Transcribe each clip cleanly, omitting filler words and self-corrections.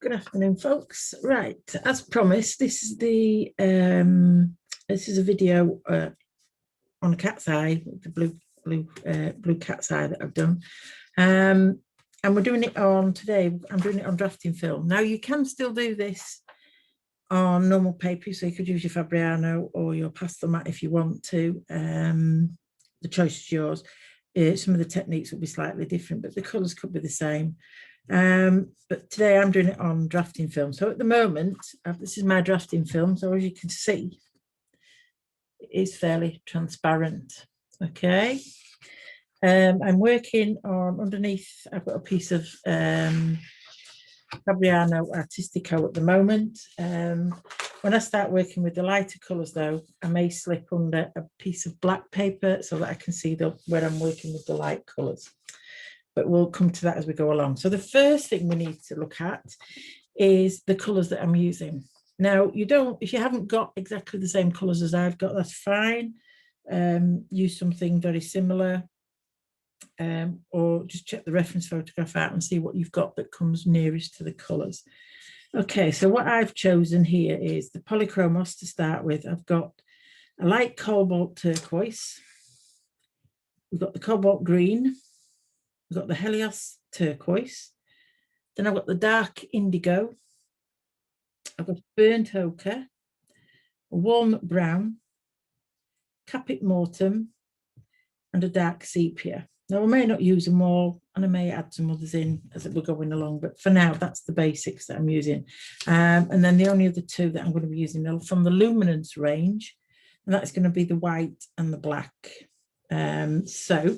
Good afternoon, folks. Right, as promised, this is the this is a video on a cat's eye, the blue cat's eye that I've done, and we're doing it on today. I'm doing it on drafting film. Now you can still do this on normal paper, so you could use your Fabriano or your pastel mat if you want to. The choice is yours. Some of the techniques will be slightly different, but the colours could be the same. But today I'm doing it on drafting film. So at the moment, this is my drafting film. So as you can see, it is fairly transparent. Okay. I'm working on underneath. I've got a piece of Fabriano Artistico at the moment. When I start working with the lighter colours, though, I may slip under a piece of black paper so that I can see where I'm working with the light colours. But we'll come to that as we go along. So the first thing we need to look at is the colours that I'm using. Now, if you haven't got exactly the same colours as I've got, that's fine. Use something very similar, or just check the reference photograph out and see what you've got that comes nearest to the colours. Okay, so what I've chosen here is the Polychromos to start with. I've got a light cobalt turquoise. We've got the cobalt green. We've got the Helios turquoise. Then I've got the dark indigo. I've got burnt ochre, walnut brown, caput mortem, and a dark sepia. Now, I may not use them all, and I may add some others in as we're going along, but for now, that's the basics that I'm using. And then the only other two that I'm going to be using are from the Luminance range, and that's going to be the white and the black. So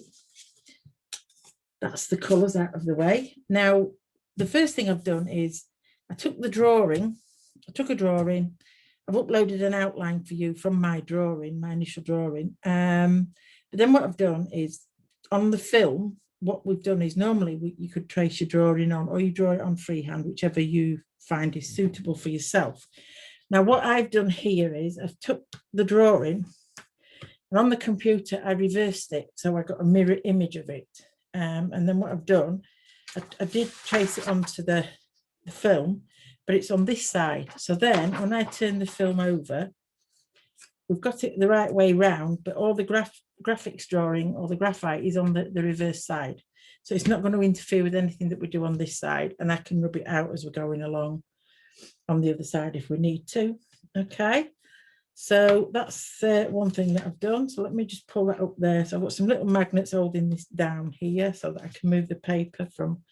that's the colours out of the way. Now, the first thing I've done is I took a drawing, I've uploaded an outline for you from my drawing, my initial drawing. But then what I've done is on the film, what we've done is normally you could trace your drawing on, or you draw it on freehand, whichever you find is suitable for yourself. Now, what I've done here is I've took the drawing, and on the computer, I reversed it. So I got a mirror image of it. And then what I've done, I did trace it onto the film, but it's on this side. So then when I turn the film over, we've got it the right way round, but all the graphics drawing or the graphite is on the reverse side. So it's not going to interfere with anything that we do on this side, and I can rub it out as we're going along on the other side if we need to. Okay. So that's one thing that I've done. So let me just pull that up there. So I've got some little magnets holding this down here so that I can move the paper from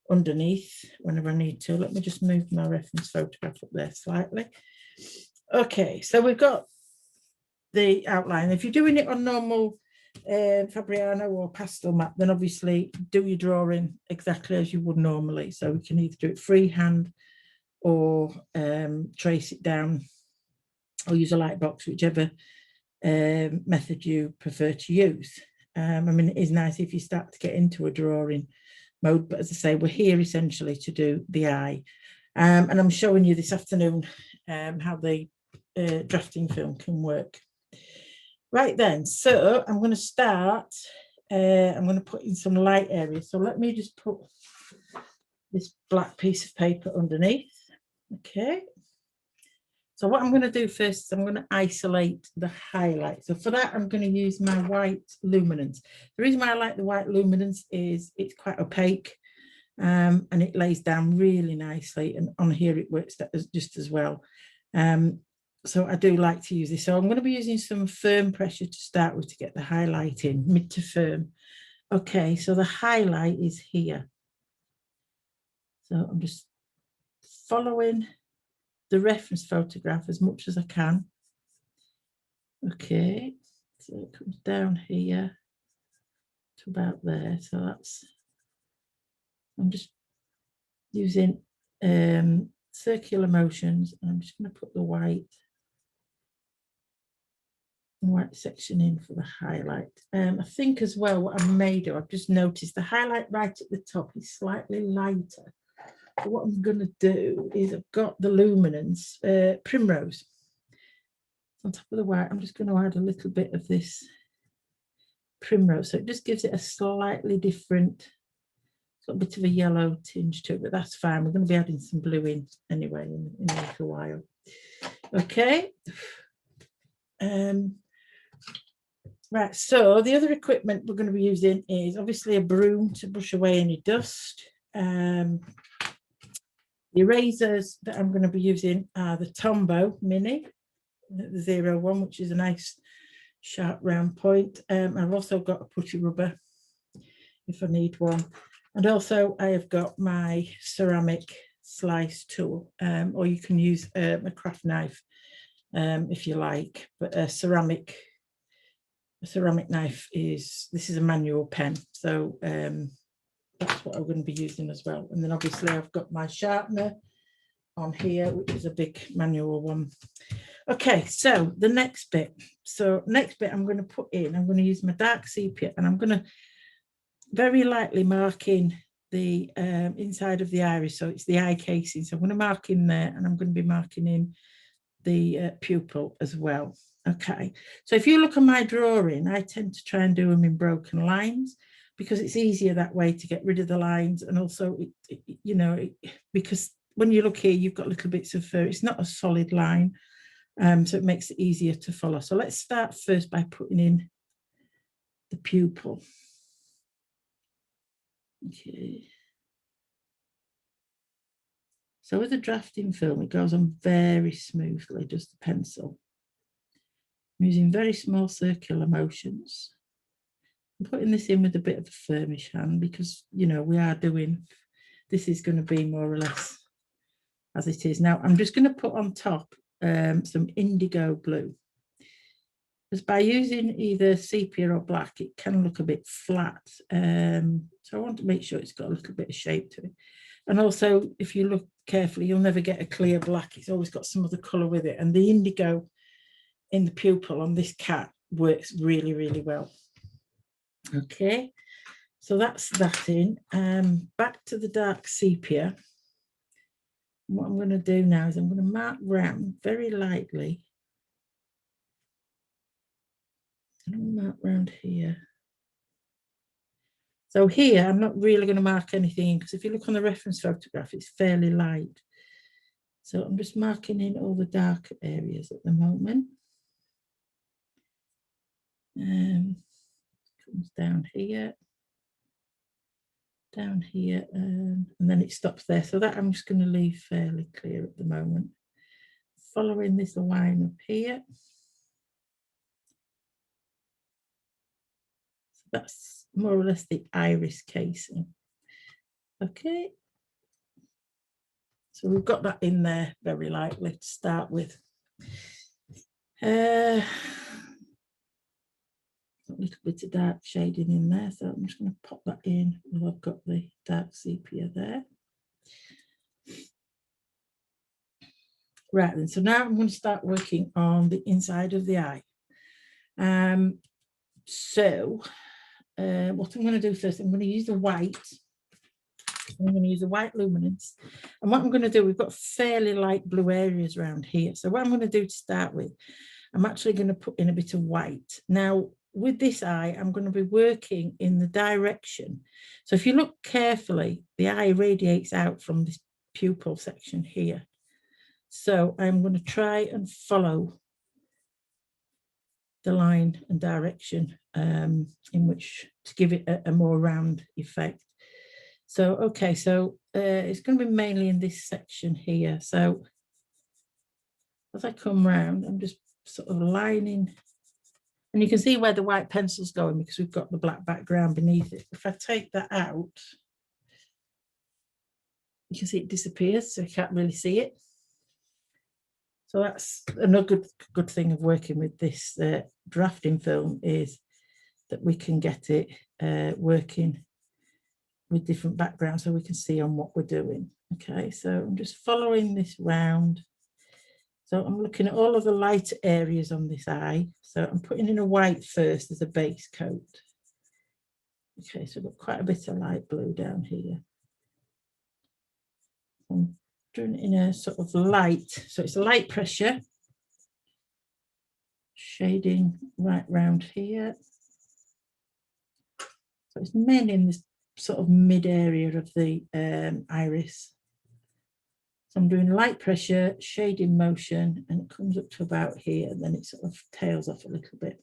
underneath whenever I need to. Let me just move my reference photograph up there slightly. Okay, so we've got the outline. If you're doing it on normal Fabriano or pastel mat, then obviously do your drawing exactly as you would normally. So we can either do it freehand or trace it down, or use a light box, whichever method you prefer to use. I mean, it is nice if you start to get into a drawing mode, but as I say, we're here essentially to do the eye. And I'm showing you this afternoon how the drafting film can work. Right then, so I'm going to start, I'm going to put in some light areas. So let me just put this black piece of paper underneath. Okay. So what I'm going to do first is I'm going to isolate the highlight. So for that, I'm going to use my white luminance. The reason why I like the white luminance is it's quite opaque, and it lays down really nicely. And on here, it works just as well. So I do like to use this. So I'm going to be using some firm pressure to start with to get the highlight in, mid to firm. Okay, so the highlight is here. So I'm just following the reference photograph as much as I can. Okay, so it comes down here to about there. So that's, I'm just using circular motions, and I'm just going to put the white section in for the highlight. I think as well what I may do, I've just noticed the highlight right at the top is slightly lighter. So what I'm going to do is I've got the luminance primrose on top of the white. I'm just going to add a little bit of this primrose, so it just gives it a slightly different got a bit of a yellow tinge to it, but that's fine. We're going to be adding some blue in anyway in a little while. Okay. Right, so the other equipment we're going to be using is obviously a broom to brush away any dust. The erasers that I'm going to be using are the Tombow Mini, the 01, which is a nice sharp round point. I've also got a putty rubber if I need one. And also I have got my ceramic slice tool, or you can use a craft knife if you like, but a ceramic knife this is a manual pen, so that's what I'm going to be using as well. And then obviously I've got my sharpener on here, which is a big manual one. Okay, so the next bit. I'm going to put in, I'm going to use my dark sepia, and I'm going to very lightly mark in the inside of the iris. So it's the eye casing. So I'm going to mark in there, and I'm going to be marking in the pupil as well. Okay, so if you look at my drawing, I tend to try and do them in broken lines because it's easier that way to get rid of the lines. And also, because when you look here, you've got little bits of fur. It's not a solid line, so it makes it easier to follow. So let's start first by putting in the pupil. Okay. So with the drafting film, it goes on very smoothly, just the pencil. I'm using very small circular motions. I'm putting this in with a bit of a firmish hand because, we are doing, this is going to be more or less as it is. Now, I'm just going to put on top some indigo blue. Because by using either sepia or black, it can look a bit flat. So I want to make sure it's got a little bit of shape to it. And also, if you look carefully, you'll never get a clear black. It's always got some other colour with it. And the indigo in the pupil on this cat works really, really well. Okay, so that's that in. Back to the dark sepia. What I'm going to do now is I'm going to mark round very lightly. I'm going to mark round here. So here, I'm not really going to mark anything because if you look on the reference photograph, it's fairly light. So I'm just marking in all the dark areas at the moment. Comes down here, and then it stops there. So that I'm just going to leave fairly clear at the moment. Following this line up here. So that's more or less the iris casing. Okay. So we've got that in there very lightly to start with. A little bit of dark shading in there, so I'm just going to pop that in while I've got the dark sepia there. Right then, so now I'm going to start working on the inside of the eye. What I'm going to do first, I'm going to use the white. I'm going to use a white luminance. And what I'm going to do, we've got fairly light blue areas around here. So what I'm going to do to start with, I'm actually going to put in a bit of white. Now, with this eye, I'm going to be working in the direction. So if you look carefully, the eye radiates out from this pupil section here. So I'm going to try and follow the line and direction in which to give it a more round effect. So, okay, so it's going to be mainly in this section here. So as I come round, I'm just sort of lining, and you can see where the white pencil's going because we've got the black background beneath it. If I take that out, you can see it disappears, so you can't really see it. So that's another good thing of working with this drafting film, is that we can get it working with different backgrounds so we can see on what we're doing. Okay, so I'm just following this round. So I'm looking at all of the light areas on this eye. So I'm putting in a white first as a base coat. Okay, so I've got quite a bit of light blue down here. I'm doing it in a sort of light, so it's a light pressure. Shading right round here. So it's mainly in this sort of mid area of the iris. So I'm doing light pressure, shading motion, and it comes up to about here, and then it sort of tails off a little bit.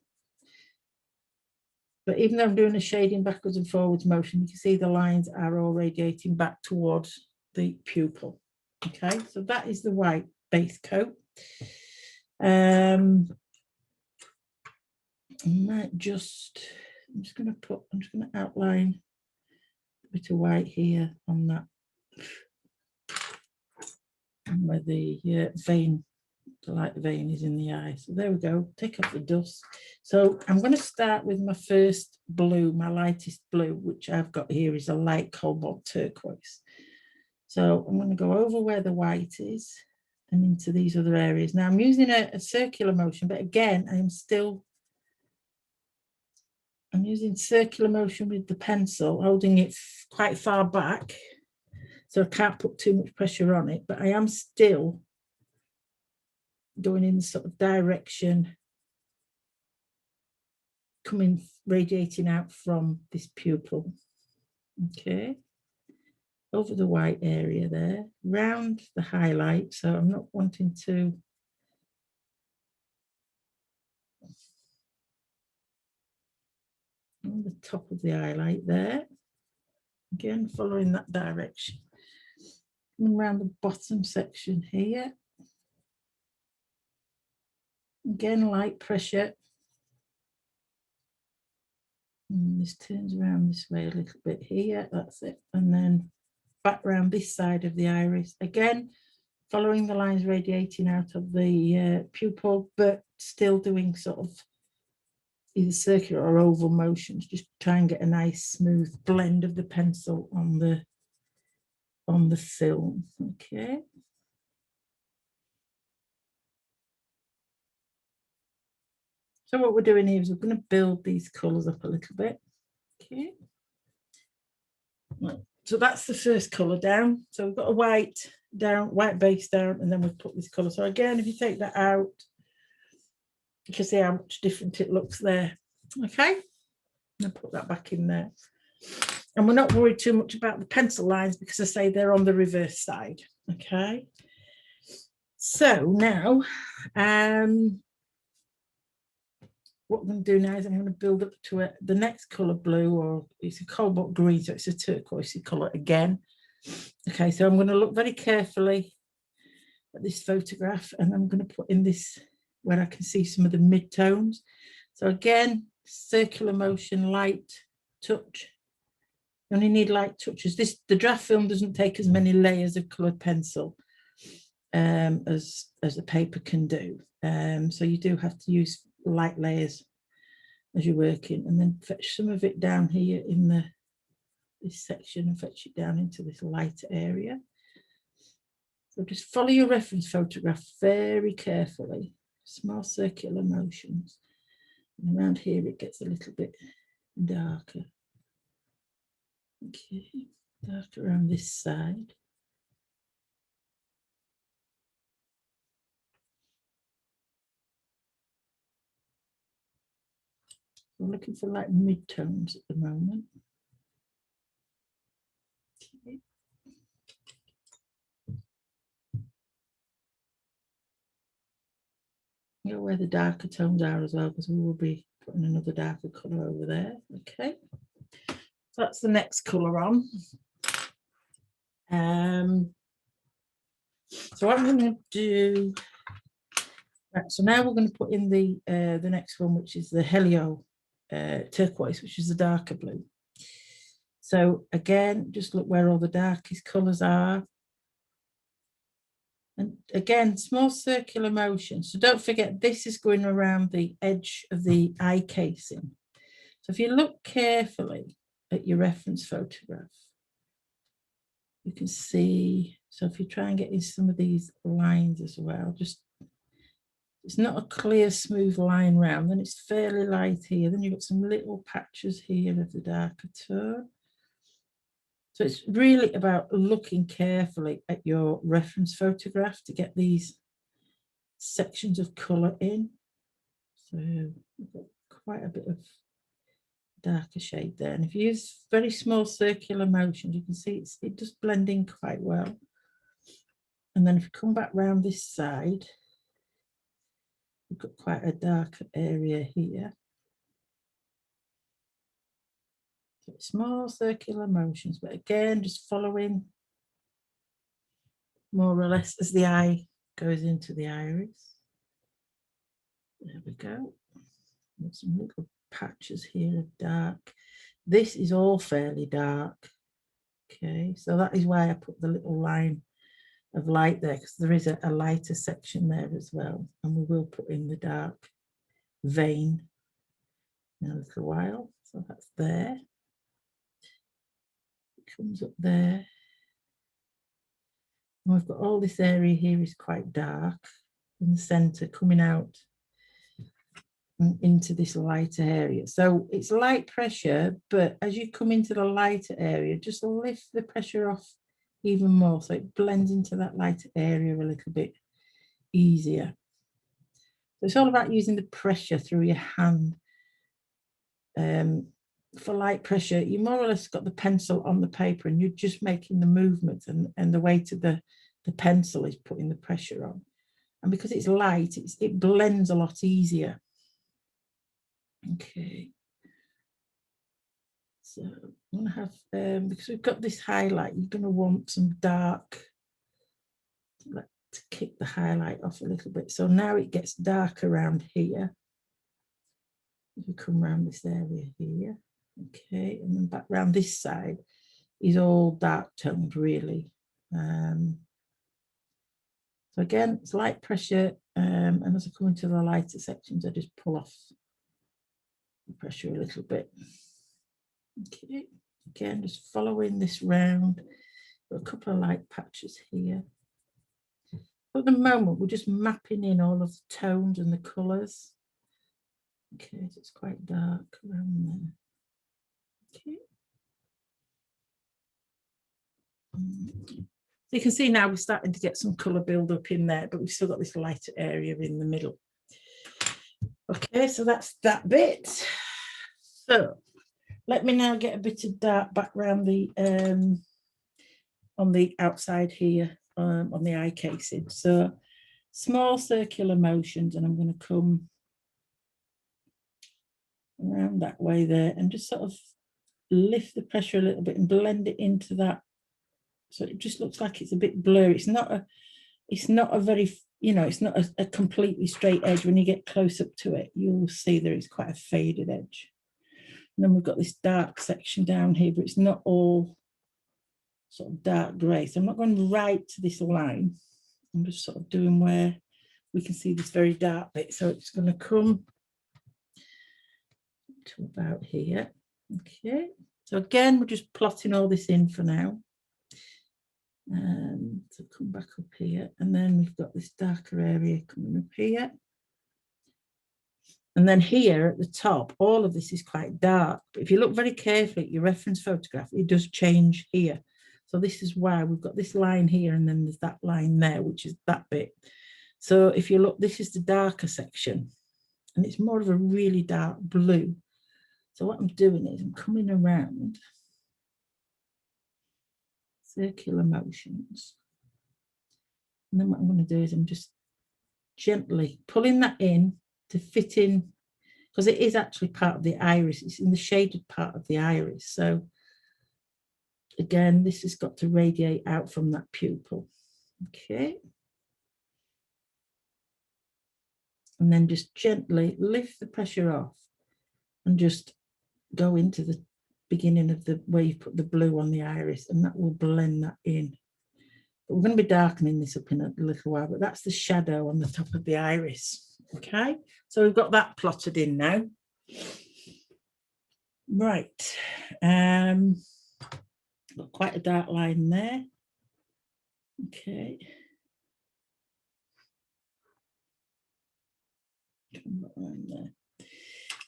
But even though I'm doing a shading backwards and forwards motion, you can see the lines are all radiating back towards the pupil. Okay, so that is the white base coat. I might just, I'm just going to outline a bit of white here on that, where the vein, the light vein is in the eye. So there we go, take off the dust. So I'm going to start with my first blue, my lightest blue, which I've got here is a light cobalt turquoise. So I'm going to go over where the white is and into these other areas. Now I'm using a circular motion, but again, I'm using circular motion with the pencil, holding it quite far back, so I can't put too much pressure on it, but I am still going in the sort of direction coming, radiating out from this pupil. Okay, over the white area there, round the highlight, so I'm not wanting to on the top of the highlight there, again following that direction, and around the bottom section here, again light pressure, and this turns around this way a little bit here, that's it, and then back round this side of the iris, again following the lines radiating out of the pupil, but still doing sort of either circular or oval motions, just try and get a nice smooth blend of the pencil on the film. Okay, so what we're doing here is we're going to build these colors up a little bit. Okay, so that's the first color down. So we've got a white down, white base down, and then we've put this color. So again, if you take that out, you can see how much different it looks there. Okay, I'll put that back in there. And we're not worried too much about the pencil lines because I say they're on the reverse side. Okay, so now what I'm going to do now is I'm going to build up to the next color blue, or it's a cobalt green, so it's a turquoisey color again. Okay, so I'm going to look very carefully at this photograph, and I'm going to put in this where I can see some of the mid-tones. So again, circular motion, light touch. You only need light touches. The draft film doesn't take as many layers of colored pencil as the paper can do. So you do have to use light layers as you're working, and then fetch some of it down here in this section and fetch it down into this lighter area. So just follow your reference photograph very carefully, small circular motions. And around here it gets a little bit darker. Okay, dark around this side. I'm looking for like mid-tones at the moment. Okay. You know where the darker tones are as well, because we will be putting another darker colour over there. Okay, so that's the next colour on. So what I'm going to do, right, so now we're going to put in the next one, which is the Helio turquoise, which is the darker blue. So again, just look where all the darkest colours are. And again, small circular motion. So don't forget, this is going around the edge of the eye casing. So if you look carefully at your reference photograph, you can see, so if you try and get in some of these lines as well, just, it's not a clear, smooth line round, then it's fairly light here. Then you've got some little patches here of the darker tone. So it's really about looking carefully at your reference photograph to get these sections of colour in. So we've got quite a bit of darker shade there. And if you use very small circular motions, you can see it does blend in quite well. And then if you come back round this side, we've got quite a dark area here. So small circular motions, but again, just following more or less as the eye goes into the iris. There we go. There's some little patches here of dark. This is all fairly dark. Okay, so that is why I put the little line of light there, because there is a lighter section there as well. And we will put in the dark vein in a little while. So that's there. It comes up there. And we've got all this area here is quite dark in the center, coming out into this lighter area. So it's light pressure, but as you come into the lighter area, just lift the pressure off even more so it blends into that lighter area a little bit easier. So it's all about using the pressure through your hand. For light pressure, you more or less got the pencil on the paper and you're just making the movement, and the weight of the pencil is putting the pressure on. And because it's light, it blends a lot easier. Okay. So I'm going to have, because we've got this highlight, you're going to want some dark to kick the highlight off a little bit. So now it gets dark around here. If we come around this area here, okay, and then back around this side is all dark toned really. So again, it's light pressure, and as I come into the lighter sections, I just pull off the pressure a little bit. Okay, again, just following this round. Got a couple of light patches here. At the moment, we're just mapping in all of the tones and the colours. Okay, so it's quite dark around there. Okay. So you can see now we're starting to get some colour build up in there, but we've still got this lighter area in the middle. Okay, so that's that bit. So let me now get a bit of dark background on the outside here, on the eye casing. So small circular motions, and I'm going to come around that way there and just sort of lift the pressure a little bit and blend it into that. So it just looks like it's a bit blurry. It's not a very, you know, it's not a completely straight edge. When you get close up to it, you'll see there is quite a faded edge. And then we've got this dark section down here, but it's not all sort of dark grey. So I'm not going right to this line. I'm just sort of doing where we can see this very dark bit. So it's going to come to about here. Okay. So again, we're just plotting all this in for now. So come back up here, and then we've got this darker area coming up here. And then here at the top, all of this is quite dark. But if you look very carefully at your reference photograph, it does change here. So this is why we've got this line here, and then there's that line there, which is that bit. So if you look, this is the darker section, and it's more of a really dark blue. So what I'm doing is I'm coming around circular motions. And then what I'm going to do is I'm just gently pulling that in to fit in, because it is actually part of the iris. It's in the shaded part of the iris. So again, this has got to radiate out from that pupil. Okay. And then just gently lift the pressure off and just go into the beginning of the where you put the blue on the iris, and that will blend that in. But we're going to be darkening this up in a little while, but that's the shadow on the top of the iris. Okay, so we've got that plotted in now. Right, got quite a dark line there. Okay.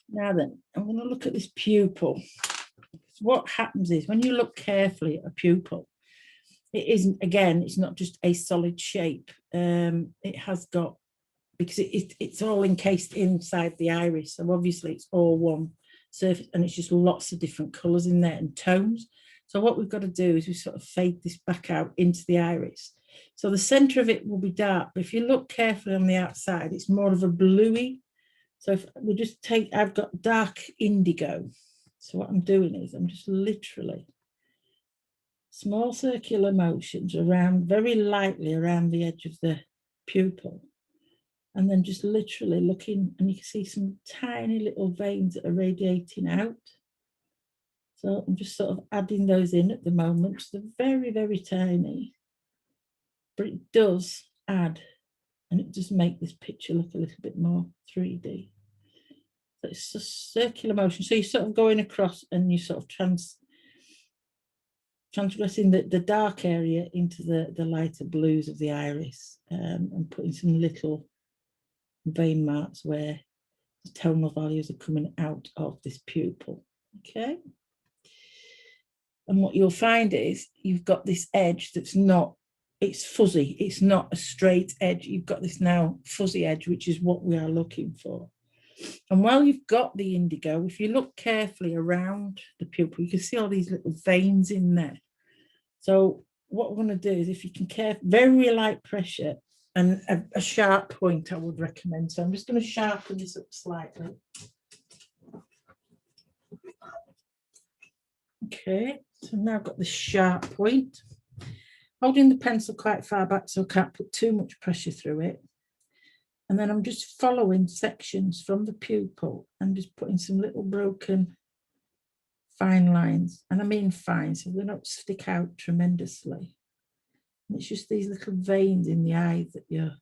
Now then, I'm going to look at this pupil. What happens is when you look carefully at a pupil, it isn't, again, it's not just a solid shape. It has got, because it's all encased inside the iris, so obviously it's all one surface, and it's just lots of different colours in there and tones. So what we've got to do is we sort of fade this back out into the iris. So the centre of it will be dark, but if you look carefully on the outside, it's more of a bluey. So if we just take, I've got dark indigo. So what I'm doing is I'm just literally small circular motions around, very lightly around the edge of the pupil. And then just literally looking, and you can see some tiny little veins that are radiating out. So I'm just sort of adding those in at the moment. So they're very, very tiny, but it does add, and it does make this picture look a little bit more 3D. So it's just circular motion. So you're sort of going across and you sort of transgressing the dark area into the lighter blues of the iris, and putting some little vein marks where the tonal values are coming out of this pupil. Okay. And what you'll find is you've got this edge that's not, it's fuzzy. It's not a straight edge. You've got this now fuzzy edge, which is what we are looking for. And while you've got the indigo, if you look carefully around the pupil, you can see all these little veins in there. So what we're going to do is, if you can very light pressure and a sharp point, I would recommend. So I'm just going to sharpen this up slightly. Okay, so now I've got the sharp point. Holding the pencil quite far back so I can't put too much pressure through it. And then I'm just following sections from the pupil and just putting some little broken fine lines. And I mean fine, so they don't stick out tremendously. And it's just these little veins in the eye that you're...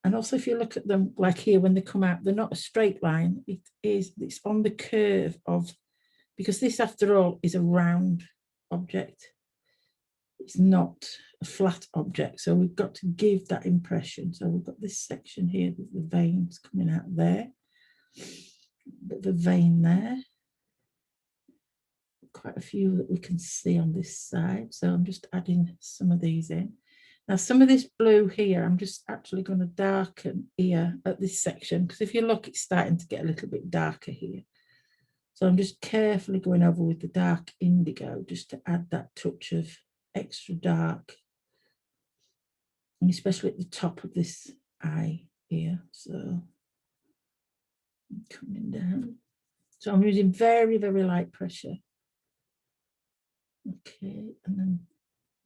And also if you look at them, like here, when they come out, they're not a straight line. It's on the curve of, because this after all is a round object. It's not a flat object. So we've got to give that impression. So we've got this section here, the veins coming out there. A bit of a vein there. Quite a few that we can see on this side. So I'm just adding some of these in. Now, some of this blue here, I'm just actually going to darken here at this section, because if you look, it's starting to get a little bit darker here. So I'm just carefully going over with the dark indigo just to add that touch of extra dark, and especially at the top of this eye here. So I'm coming down. So I'm using very, very light pressure. Okay, and then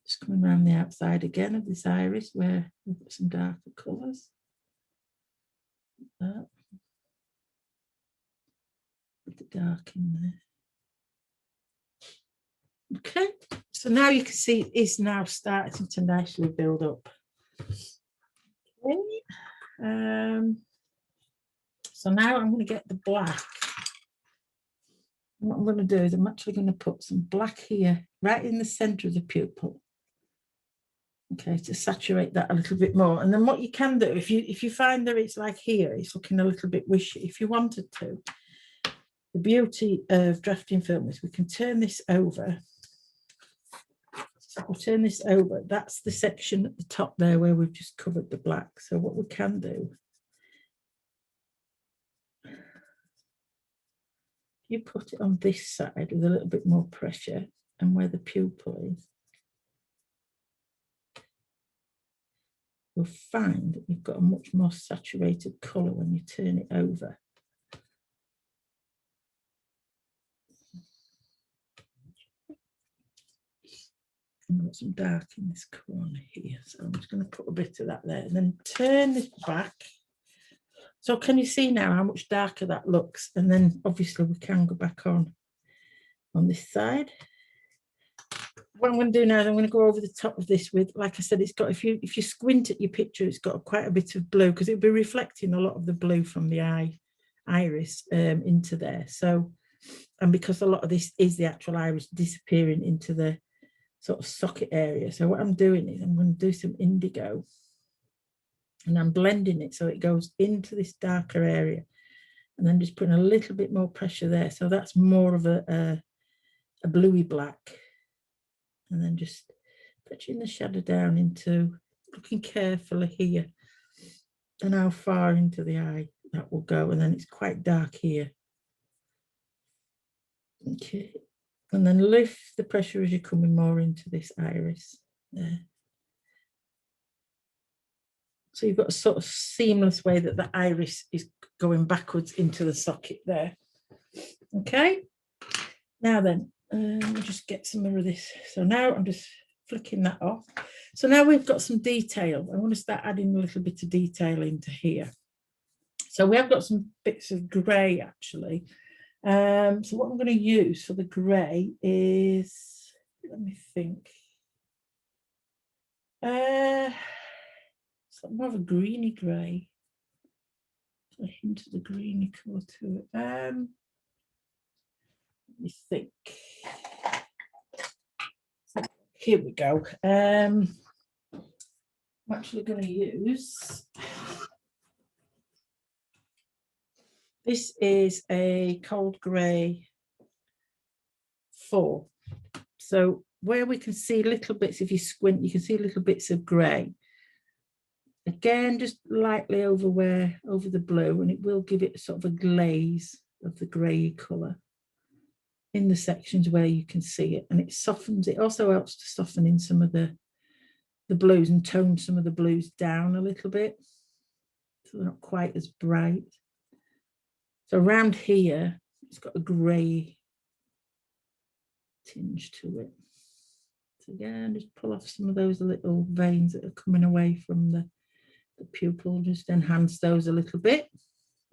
just coming around the outside again of this iris where we've got some darker colours. Put the dark in there. Okay, so now you can see it's now starting to nicely build up. Okay. So now I'm going to get the black. What I'm going to do is I'm actually going to put some black here, right in the centre of the pupil. Okay, to saturate that a little bit more. And then what you can do, if you find that it's like here, it's looking a little bit wishy, if you wanted to, the beauty of drafting film is we can turn this over. So we'll turn this over. That's the section at the top there where we've just covered the black. So what we can do, you put it on this side with a little bit more pressure, and where the pupil is, you'll find that you've got a much more saturated colour when you turn it over. I've got some dark in this corner here, so I'm just going to put a bit of that there and then turn this back. So can you see now how much darker that looks? And then obviously we can go back on this side. What I'm going to do now is I'm going to go over the top of this with, like I said, it's got, if you squint at your picture, it's got quite a bit of blue, because it'll be reflecting a lot of the blue from the iris into there. So, and because a lot of this is the actual iris disappearing into the sort of socket area. So what I'm doing is I'm going to do some indigo, and I'm blending it so it goes into this darker area, and then just putting a little bit more pressure there. So that's more of a bluey black. And then just touching the shadow down into, looking carefully here and how far into the eye that will go, and then it's quite dark here. Okay, and then lift the pressure as you're coming more into this iris there. So you've got a sort of seamless way that the iris is going backwards into the socket there. Okay, now then, we'll just get some more of this. So now I'm just flicking that off. So now we've got some detail. I want to start adding a little bit of detail into here. So we have got some bits of grey actually. So what I'm going to use for the grey is, let me think. It's more of a greeny grey. A hint of the greeny colour to it. Let me think. Here we go. I'm actually going to use, this is a cold grey 4. So where we can see little bits, if you squint, you can see little bits of grey. Again, just lightly over the blue, and it will give it sort of a glaze of the grey colour in the sections where you can see it, and it softens. It also helps to soften in some of the blues and tone some of the blues down a little bit, so they're not quite as bright. So around here, it's got a grey tinge to it. So again, just pull off some of those little veins that are coming away from the pupil, just enhance those a little bit.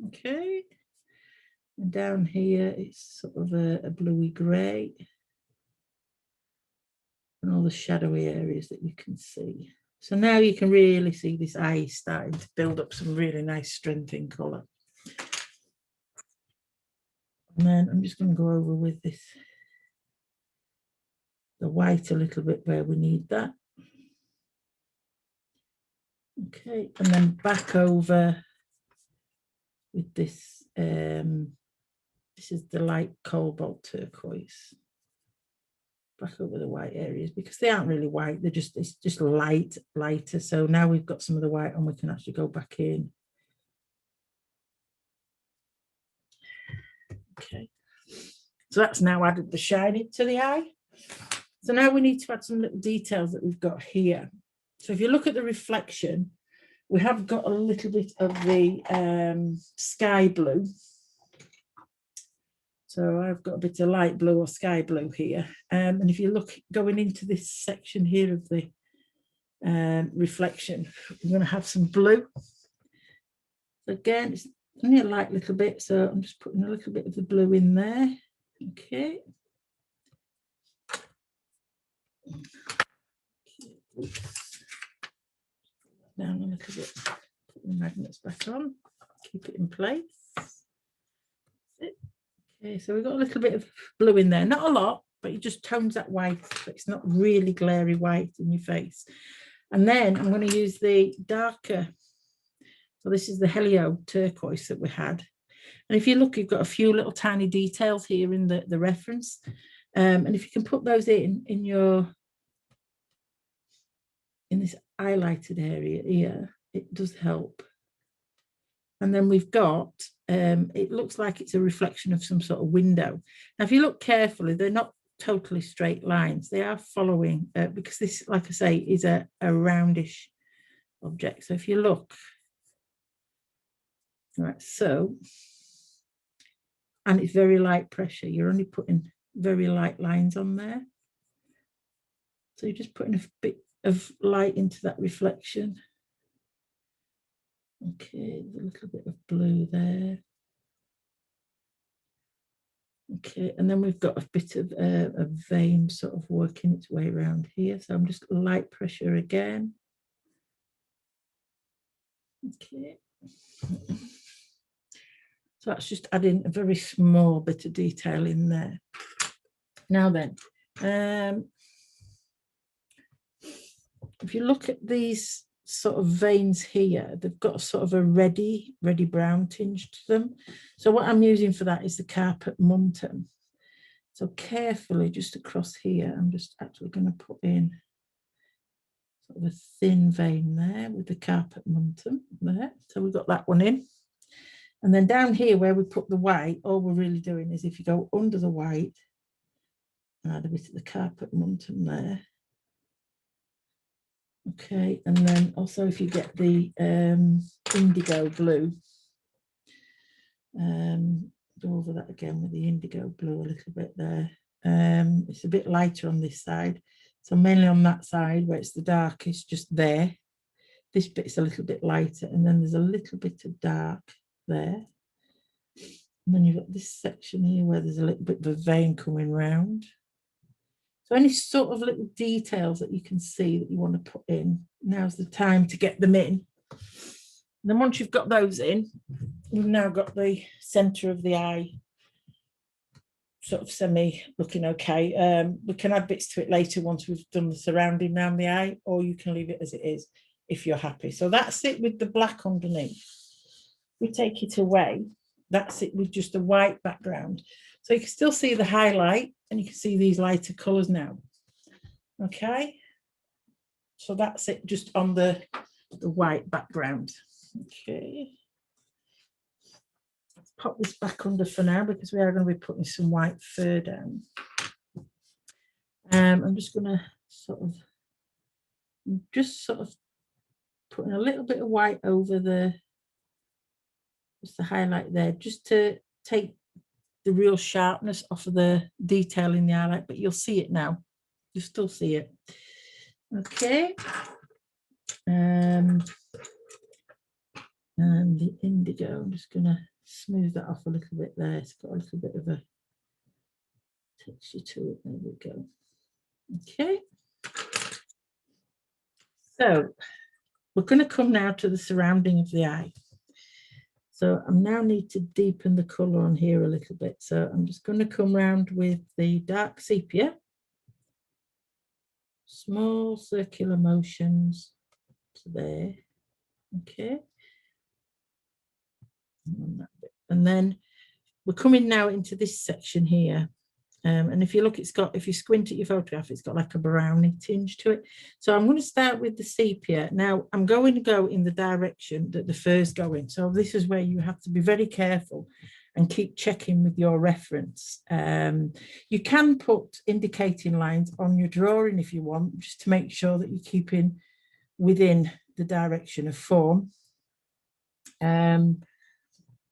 Okay, and down here it's sort of a bluey grey, and all the shadowy areas that you can see. So now you can really see this eye starting to build up some really nice strength in colour. And then I'm just going to go over with this, the white a little bit where we need that. Okay, and then back over with this, this is the light cobalt turquoise. Back over the white areas, because they aren't really white, they're just, it's just lighter. So now we've got some of the white and we can actually go back in. Okay, so that's now added the shine to the eye. So now we need to add some little details that we've got here. So if you look at the reflection, we have got a little bit of the sky blue. So I've got a bit of light blue or sky blue here. And if you look going into this section here of the reflection, we're going to have some blue. Again, it's only a light little bit, so I'm just putting a little bit of the blue in there. Okay. Down a little bit, put the magnets back on, keep it in place. Okay, so we've got a little bit of blue in there, not a lot, but it just tones that white, but it's not really glary white in your face. And then I'm going to use the darker, so this is the Helio turquoise that we had. And if you look, you've got a few little tiny details here in the reference. And if you can put those in this highlighted area here, it does help. And then we've got, it looks like it's a reflection of some sort of window. Now, if you look carefully, they're not totally straight lines. They are following, because this, like I say, is a roundish object. So if you look, right, so, and it's very light pressure. You're only putting very light lines on there. So you're just putting a bit of light into that reflection. Okay, there's a little bit of blue there. Okay, and then we've got a bit of a vein sort of working its way around here. So I'm just light pressure again. Okay. So that's just adding a very small bit of detail in there. Now then, if you look at these sort of veins here, they've got sort of a reddy brown tinge to them. So what I'm using for that is the Carpet Muntum. So carefully just across here, I'm just actually going to put in sort of a thin vein there with the Carpet Muntum there. So we've got that one in. And then down here where we put the white, all we're really doing is if you go under the white, and add a bit of the carpet muntum there. Okay, and then also if you get the indigo blue, go over that again with the indigo blue a little bit there. It's a bit lighter on this side, so mainly on that side where it's the darkest, just there. This bit's a little bit lighter, and then there's a little bit of dark there. And then you've got this section here where there's a little bit of a vein coming round. So any sort of little details that you can see that you want to put in, now's the time to get them in. And then once you've got those in, we've now got the centre of the eye sort of semi looking okay. We can add bits to it later once we've done the surrounding around the eye, or you can leave it as it is if you're happy. So that's it with the black underneath. We take it away, that's it with just a white background. So you can still see the highlight and you can see these lighter colours now. Okay, so that's it just on the white background. Okay, let's pop this back under for now because we are going to be putting some white fur down. I'm just going to sort of putting a little bit of white over just the highlight there, just to take the real sharpness off of the detail in the highlight, but you'll see it now. You still see it. Okay. And the indigo, I'm just going to smooth that off a little bit there. It's got a little bit of a texture to it. There we go. Okay. So we're going to come now to the surrounding of the eye. So I now need to deepen the colour on here a little bit. So I'm just going to come round with the dark sepia. Small circular motions to there. Okay. And then we're coming now into this section here. And if you look, if you squint at your photograph, it's got like a browny tinge to it. So I'm going to start with the sepia. Now I'm going to go in the direction that the fur's going. So this is where you have to be very careful and keep checking with your reference. You can put indicating lines on your drawing if you want, just to make sure that you're keeping within the direction of form.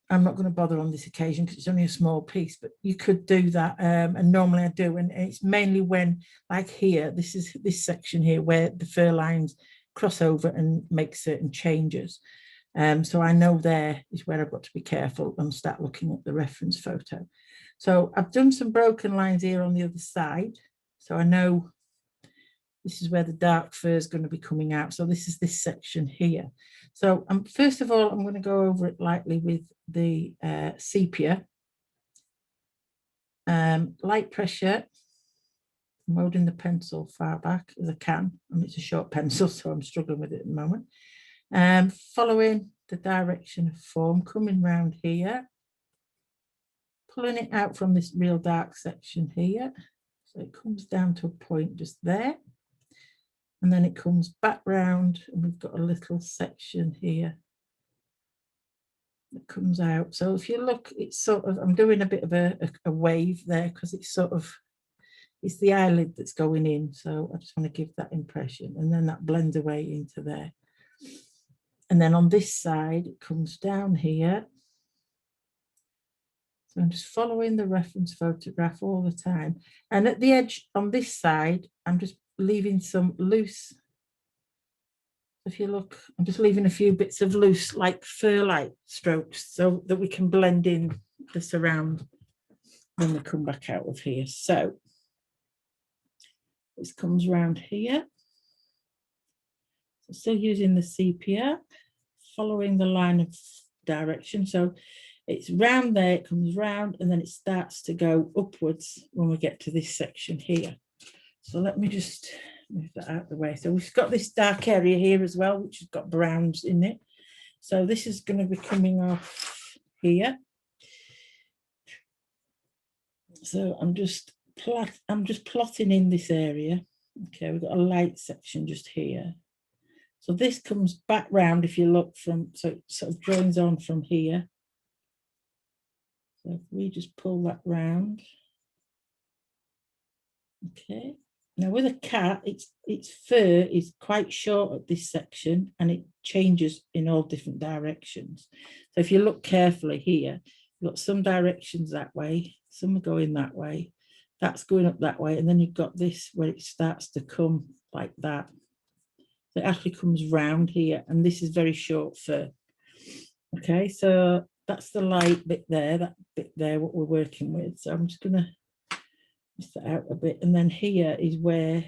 I'm not going to bother on this occasion because it's only a small piece, but you could do that. And normally I do. And it's mainly when, like here, this is this section here where the fur lines cross over and make certain changes. So I know there is where I've got to be careful and start looking at the reference photo. So I've done some broken lines here on the other side. So I know this is where the dark fur is going to be coming out. So this is this section here. So first of all, I'm going to go over it lightly with the sepia. Light pressure. I'm holding the pencil far back as I can. And it's a short pencil, so I'm struggling with it at the moment. Following the direction of form, coming round here. Pulling it out from this real dark section here. So it comes down to a point just there. And then it comes back round and we've got a little section here that comes out. So if you look, it's sort of, I'm doing a bit of a wave there because it's sort of, it's the eyelid that's going in. So I just want to give that impression, and then that blends away into there. And then on this side, it comes down here. So I'm just following the reference photograph all the time. And at the edge on this side, I'm just leaving some loose. If you look, I'm just leaving a few bits of loose, like fur-like strokes, so that we can blend in the surround when we come back out of here. So this comes around here. So still using the sepia, following the line of direction. So it's round there, it comes round, and then it starts to go upwards when we get to this section here. So let me just move that out of the way. So we've got this dark area here as well, which has got browns in it. So this is going to be coming off here. So I'm just plotting in this area. Okay, we've got a light section just here. So this comes back round if you look from, so it sort of joins on from here. So if we just pull that round. Okay. Now with a cat, its fur is quite short at this section and it changes in all different directions. So if you look carefully here, you've got some directions that way, some are going that way, that's going up that way, and then you've got this where it starts to come like that. So it actually comes round here, and this is very short fur. Okay, so that's the light bit there, that bit there, what we're working with. So I'm just going to that out a bit, and then here is where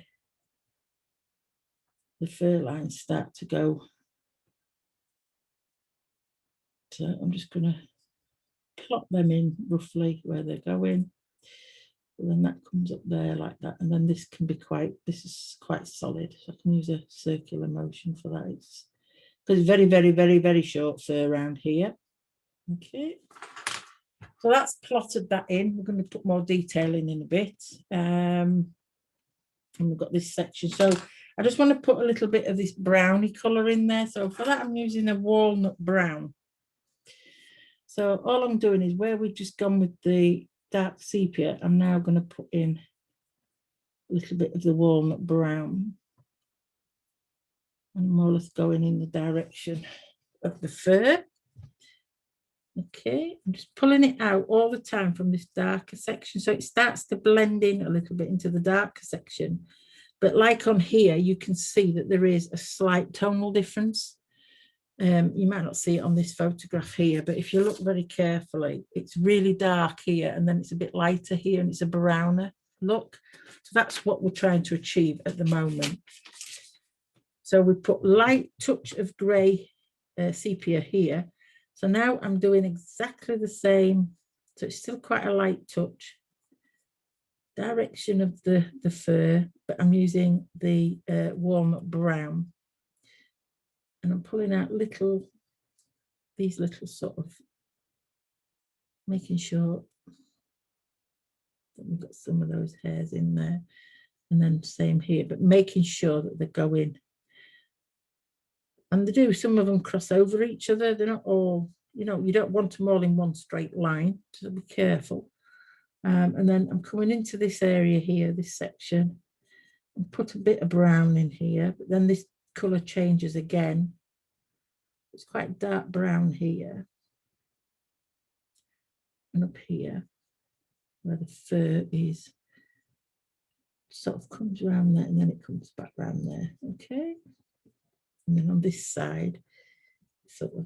the fur lines start to go. So I'm just going to plot them in roughly where they're going, and then that comes up there like that, and then this can be this is quite solid, so I can use a circular motion for that. It's because it's very, very, very, very short fur around here. Okay, so that's plotted that in. We're going to put more detail in a bit. And we've got this section. So I just want to put a little bit of this browny colour in there. So for that, I'm using a walnut brown. So all I'm doing is where we've just gone with the dark sepia, I'm now going to put in a little bit of the walnut brown. And more or less going in the direction of the fur. Okay, I'm just pulling it out all the time from this darker section, so it starts to blend in a little bit into the darker section. But like on here, you can see that there is a slight tonal difference. You might not see it on this photograph here, but if you look very carefully, it's really dark here, and then it's a bit lighter here, and it's a browner look. So that's what we're trying to achieve at the moment. So we put light touch of grey sepia here. So now I'm doing exactly the same. So it's still quite a light touch. Direction of the fur, but I'm using the walnut brown. And I'm pulling out these little sort of, making sure that we've got some of those hairs in there. And then same here, but making sure that they go in. And they do, some of them cross over each other. They're not all, you don't want them all in one straight line, so be careful. And then I'm coming into this area here, this section, and put a bit of brown in here, but then this colour changes again. It's quite dark brown here. And up here, where the fur is, sort of comes around there, and then it comes back around there, okay? And then on this side, sort of.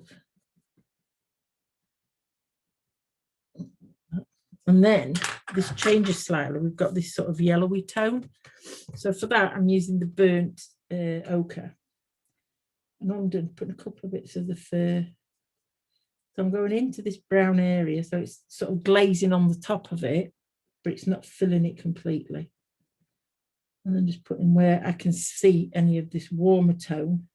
And then this changes slightly. We've got this sort of yellowy tone. So for that, I'm using the burnt ochre. And I'm putting a couple of bits of the fur. So I'm going into this brown area. So it's sort of glazing on the top of it, but it's not filling it completely. And then just putting where I can see any of this warmer tone.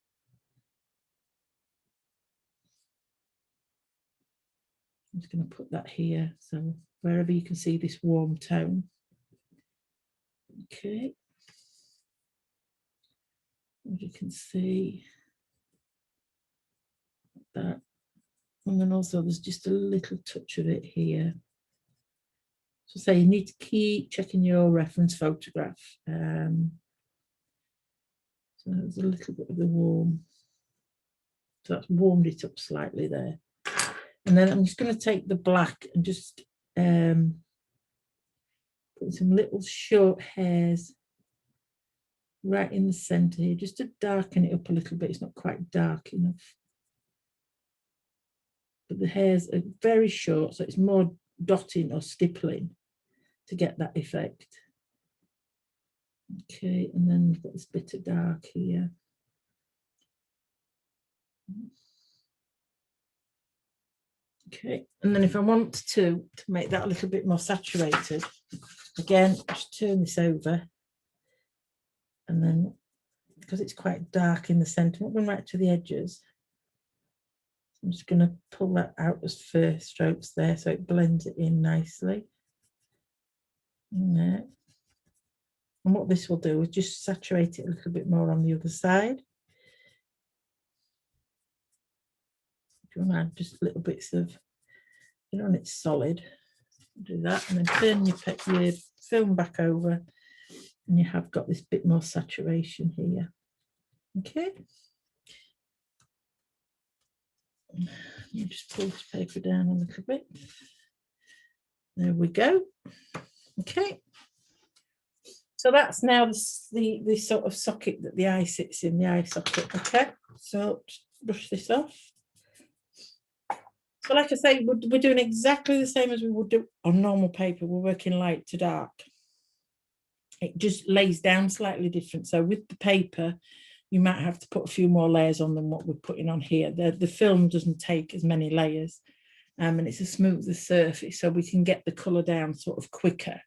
I'm just going to put that here. So wherever you can see this warm tone. Okay. As you can see that. And then also there's just a little touch of it here. So say you need to keep checking your reference photograph. So there's a little bit of the warm. So that's warmed it up slightly there. And then I'm just going to take the black and just put some little short hairs right in the center here, just to darken it up a little bit. It's not quite dark enough. But the hairs are very short, so it's more dotting or stippling to get that effect. Okay, and then we've got this bit of dark here. Okay, and then if I want to make that a little bit more saturated, again, just turn this over. And then, because it's quite dark in the centre, I'm going right to the edges. I'm just going to pull that out as fur strokes there, so it blends it in nicely. In there. And what this will do is just saturate it a little bit more on the other side. If you want to add just little bits of, when it's solid, Do that, and then turn your film back over, and you have got this bit more saturation here. Okay. You just pull this paper down a little bit. There we go. Okay. So that's now the sort of socket that the eye sits in, the eye socket. Okay. So just brush this off. So like I say, we're doing exactly the same as we would do on normal paper. We're working light to dark. It just lays down slightly different. So with the paper, you might have to put a few more layers on than what we're putting on here. The film doesn't take as many layers, and it's a smoother surface, so we can get the colour down sort of quicker.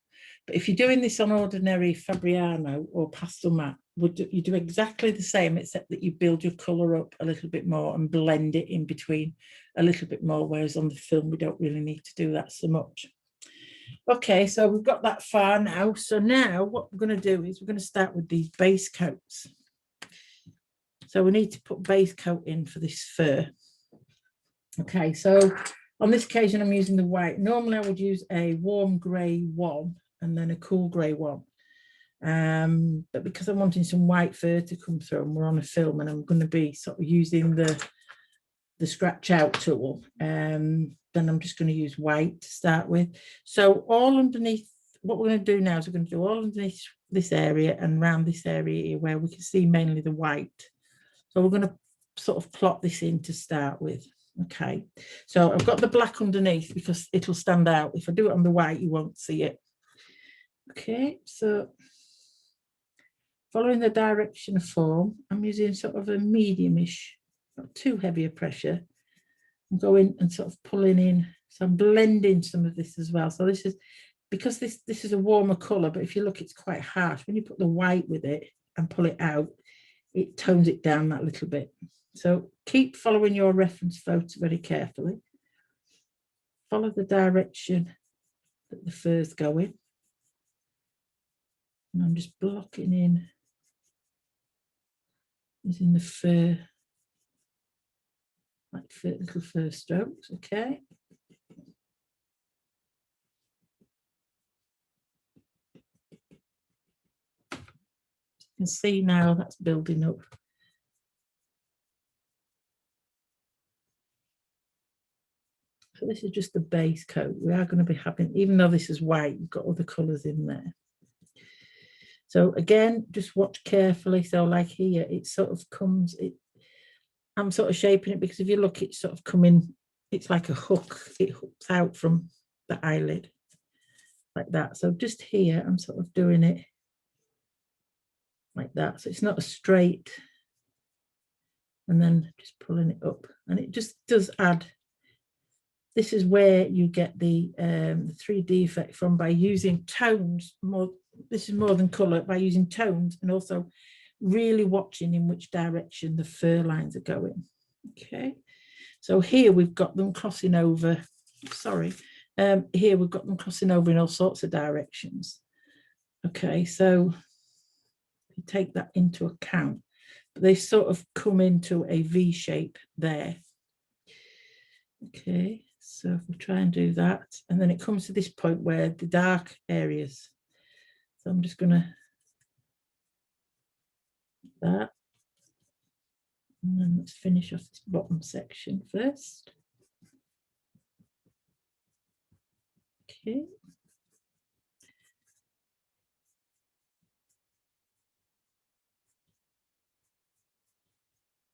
But if you're doing this on ordinary Fabriano or pastel matte, you do exactly the same, except that you build your colour up a little bit more and blend it in between a little bit more, whereas on the film, we don't really need to do that so much. Okay, so we've got that far now. So now what we're going to do is we're going to start with these base coats. So we need to put base coat in for this fur. Okay, so on this occasion, I'm using the white. Normally, I would use a warm grey one and then a cool grey one. But because I'm wanting some white fur to come through, and we're on a film, and I'm going to be sort of using the scratch out tool, then I'm just going to use white to start with. So all underneath, what we're going to do now is we're going to do all underneath this area and around this area here where we can see mainly the white. So we're going to sort of plot this in to start with. Okay, so I've got the black underneath because it'll stand out. If I do it on the white, you won't see it. Okay, so following the direction of form, I'm using sort of a medium-ish, not too heavy a pressure. I'm going and sort of pulling in, so I'm blending some of this as well. So this is, because this is a warmer colour, but if you look, it's quite harsh. When you put the white with it and pull it out, it tones it down that little bit. So keep following your reference photo very carefully. Follow the direction that the fur's going. And I'm just blocking in using the fur, like little fur strokes, okay? You can see now that's building up. So this is just the base coat. We are going to be having, even though this is white, you've got other colours in there. So again, just watch carefully. So like here, it sort of comes, I'm sort of shaping it because if you look, it's sort of coming, it's like a hook. It hooks out from the eyelid like that. So just here, I'm sort of doing it like that. So it's not a straight, and then just pulling it up. And it just does add, this is where you get the 3D effect from, by using tones more. This is more than colour, by using tones and also really watching in which direction the fur lines are going. Okay, so here we've got them crossing over. Sorry, here we've got them crossing over in all sorts of directions. Okay, so you take that into account, but they sort of come into a V shape there. Okay, so if we try and do that, and then it comes to this point where the dark areas. So I'm just going to that. And then let's finish off this bottom section first. Okay.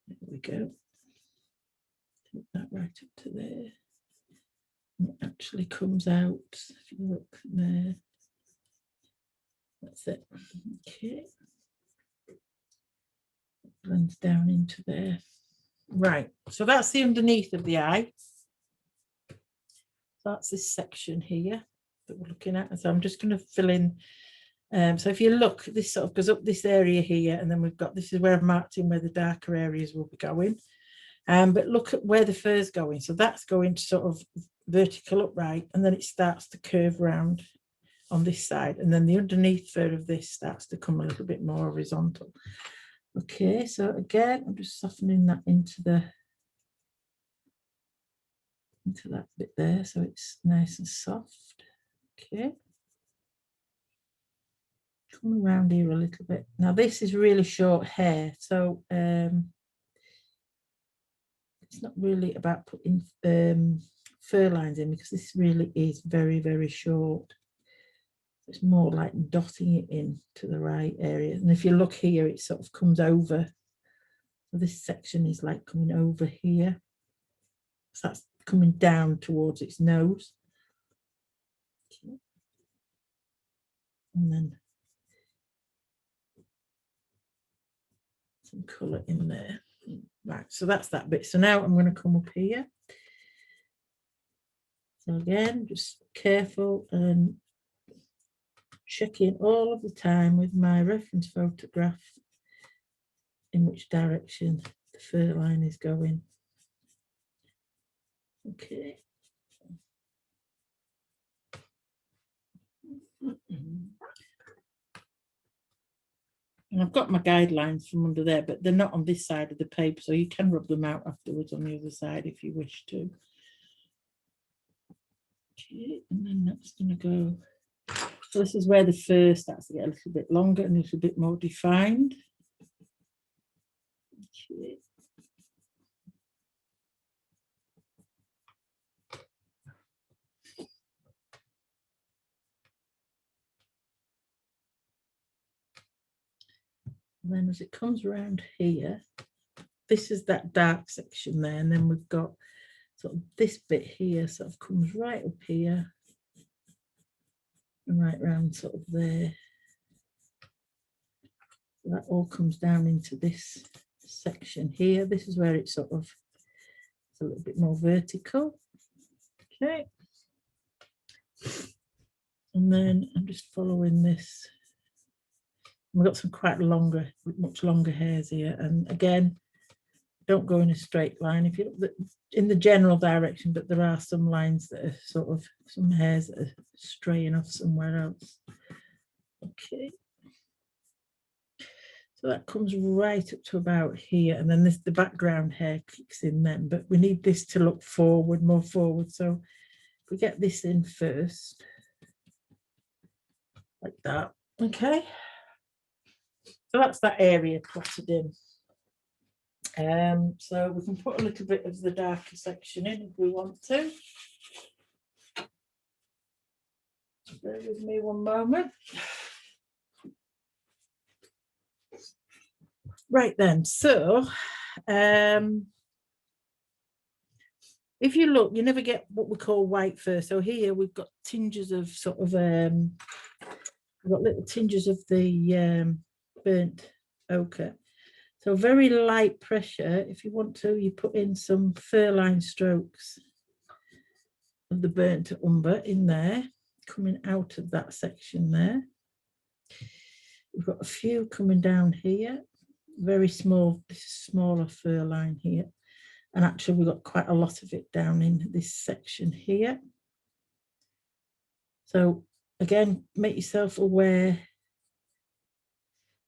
There we go. Take that right up to there. And it actually comes out, if you look there. That's it. Okay. Blends down into there. Right, so that's the underneath of the eye. That's this section here that we're looking at. So I'm just going to fill in. So if you look, this sort of goes up this area here, and then we've got, this is where I've marked in where the darker areas will be going. But look at where the fur's going. So that's going to sort of vertical upright, and then it starts to curve round on this side, and then the underneath fur of this starts to come a little bit more horizontal. Okay, so again, I'm just softening that into that bit there, so it's nice and soft. Okay. Come around here a little bit. Now this is really short hair, so it's not really about putting fur lines in, because this really is very, very short. It's more like dotting it in to the right area. And if you look here, it sort of comes over. So this section is like coming over here. So that's coming down towards its nose. Okay. And then some colour in there. Right, so that's that bit. So now I'm going to come up here. So again, just careful and checking all of the time with my reference photograph in which direction the fur line is going. Okay. And I've got my guidelines from under there, but they're not on this side of the paper, so you can rub them out afterwards on the other side if you wish to. Okay, and then that's going to go. So this is where the fur starts to get a little bit longer and a little bit more defined. Okay. And then as it comes around here, this is that dark section there, and then we've got sort of this bit here sort of comes right up here and right round sort of there. So that all comes down into this section here. This is where it's sort of it's a little bit more vertical. Okay. And then I'm just following this. We've got some quite longer, much longer hairs here. And again, don't go in a straight line if you look in the general direction, but there are some lines that are sort of some hairs that are straying off somewhere else. Okay. So that comes right up to about here, and then the background hair kicks in then, but we need this to look forward, more forward. So if we get this in first, like that, okay. So that's that area plotted in. So we can put a little bit of the darker section in if we want to. Bear with me one moment. Right then, so if you look, you never get what we call white fur. So here we've got tinges of sort of we've got little tinges of the burnt ochre. So very light pressure. If you want to, you put in some fur line strokes of the burnt umber in there, coming out of that section there. We've got a few coming down here, very small, this is smaller fur line here. And actually we've got quite a lot of it down in this section here. So again, make yourself aware.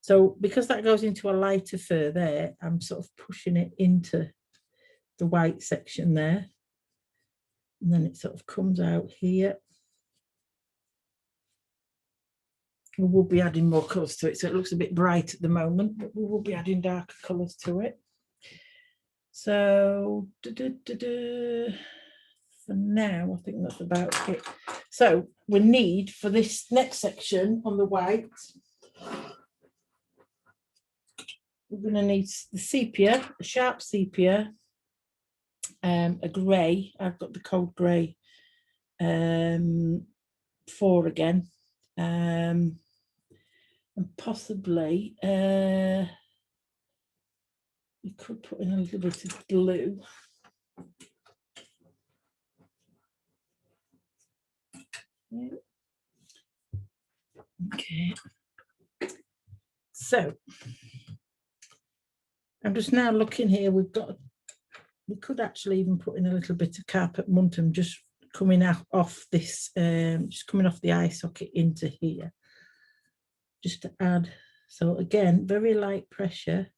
So because that goes into a lighter fur there, I'm sort of pushing it into the white section there. And then it sort of comes out here. We will be adding more colours to it. So it looks a bit bright at the moment, but we will be adding darker colours to it. So for now, I think that's about it. So we need for this next section on the white, we're going to need the sepia, a sharp sepia, a grey. I've got the cold grey 4 again, and possibly we could put in a little bit of blue. Okay, so I'm just now looking here. We could actually even put in a little bit of carpet muntum just coming out off this, just coming off the eye socket into here, just to add. So again, very light pressure.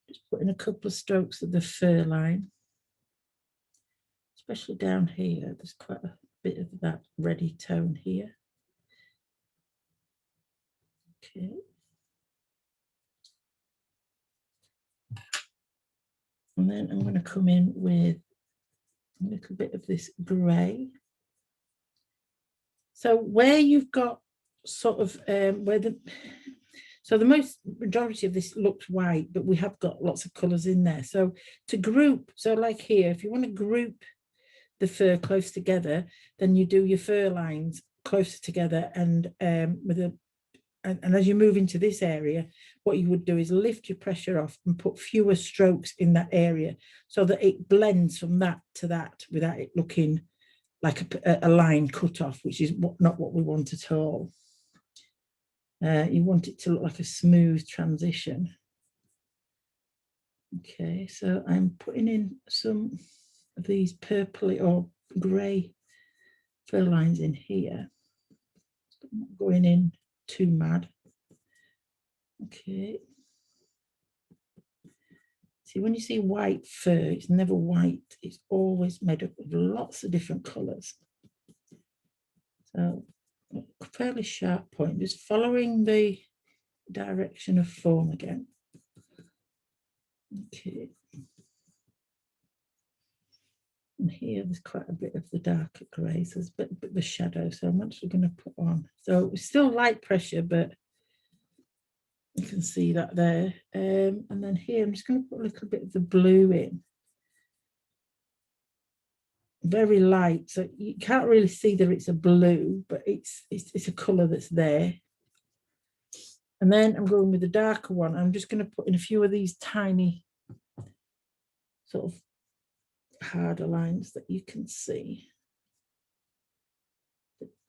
Just putting a couple of strokes of the fur line, especially down here. There's quite a bit of that reddy tone here. Okay. And then I'm going to come in with a little bit of this grey. So where you've got sort of so the majority of this looks white, but we have got lots of colours in there. So to group, so like here, if you want to group the fur close together, then you do your fur lines closer together, and and as you move into this area, what you would do is lift your pressure off and put fewer strokes in that area so that it blends from that to that without it looking like a line cut off, which is not what we want at all. You want it to look like a smooth transition. Okay, so I'm putting in some of these purpley or grey fur lines in here. I'm not going in too mad. Okay. See, when you see white fur, it's never white. It's always made up of lots of different colours. So, a fairly sharp point, just following the direction of form again. Okay. And here there's quite a bit of the darker grey, so there's a bit of the shadow. So I'm actually going to put on. So it's still light pressure, but you can see that there. And then here I'm just going to put a little bit of the blue in. Very light, so you can't really see that it's a blue, but it's a colour that's there. And then I'm going with the darker one. I'm just going to put in a few of these tiny sort of harder lines that you can see.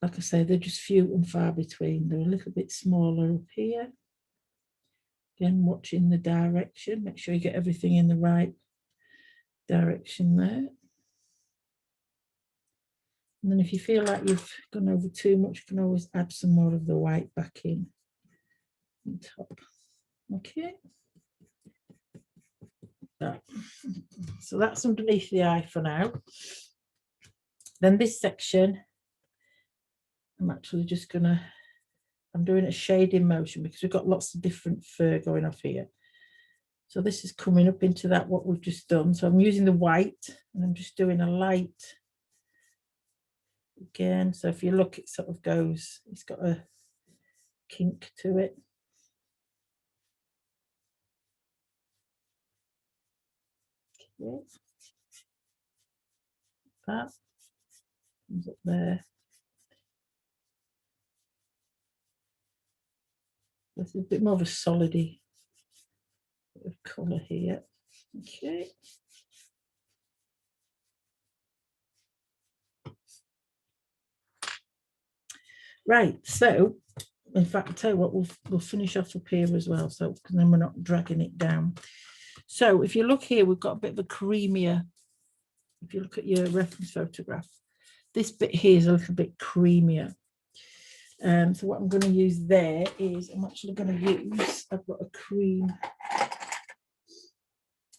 Like I say, they're just few and far between. They're a little bit smaller up here. Again, watching the direction, make sure you get everything in the right direction there. And then if you feel like you've gone over too much, you can always add some more of the white back in on top. Okay. So that's underneath the eye for now. Then this section, I'm actually just gonna, I'm doing a shading motion because we've got lots of different fur going off here. So this is coming up into that, what we've just done. So I'm using the white and I'm just doing a light again. So if you look, it sort of goes, it's got a kink to it. Okay. That comes up there. This is a bit more of a solidy bit of colour here. Okay. Right, so in fact, I'll tell you what, we'll finish off up here as well, so because then we're not dragging it down. So if you look here, we've got a bit of a creamier, if you look at your reference photograph, this bit here is a little bit creamier. So what I'm going to use there is, I'm actually going to use, I've got a cream,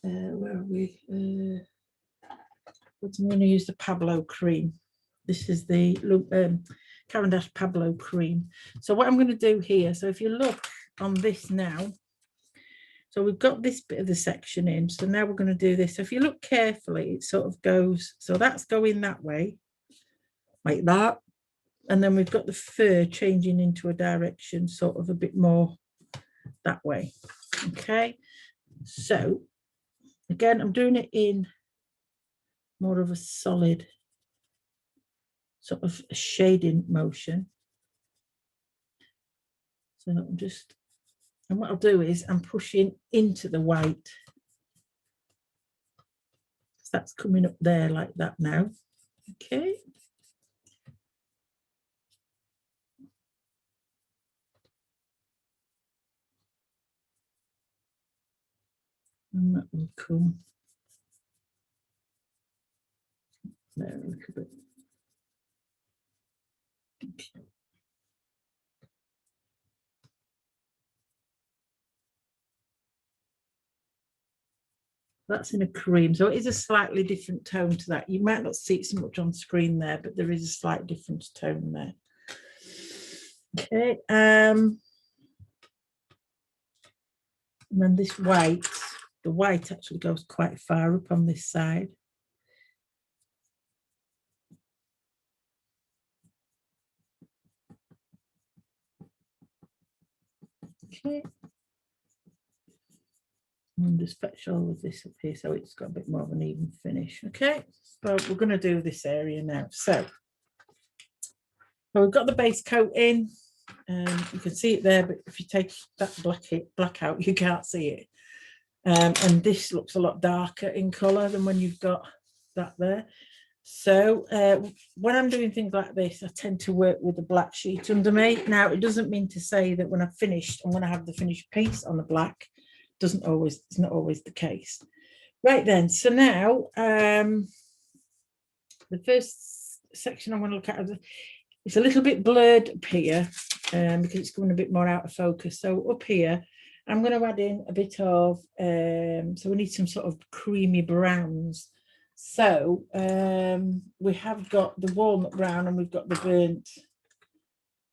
where are we? I'm going to use the Pablo cream. This is the Caran d'Ache Pablo cream. So what I'm going to do here, so if you look on this now, so we've got this bit of the section in, so now we're going to do this. So if you look carefully, it sort of goes, so that's going that way, like that. And then we've got the fur changing into a direction sort of a bit more that way. Okay, so again, I'm doing it in more of a solid sort of shading motion. So I'm just, and what I'll do is I'm pushing into the white. So that's coming up there like that now. Okay. And that will come there a little bit. Okay. That's in a cream, so it is a slightly different tone to that. You might not see it so much on screen there, but there is a slight different tone there. Okay, and then this white, the white actually goes quite far up on this side. Okay. And just fetch all of this up here so it's got a bit more of an even finish. Okay, so we're going to do this area now. So we've got the base coat in. You can see it there, but if you take that black out, you can't see it. And this looks a lot darker in colour than when you've got that there. So when I'm doing things like this, I tend to work with a black sheet under me. Now, it doesn't mean to say that when I've finished, I'm going to have the finished piece on the black. It's not always the case. Right then, so now the first section I'm going to look at, it's a little bit blurred up here because it's coming a bit more out of focus. So up here, I'm going to add in a bit of, so we need some sort of creamy browns. So we have got the walnut brown and we've got the burnt,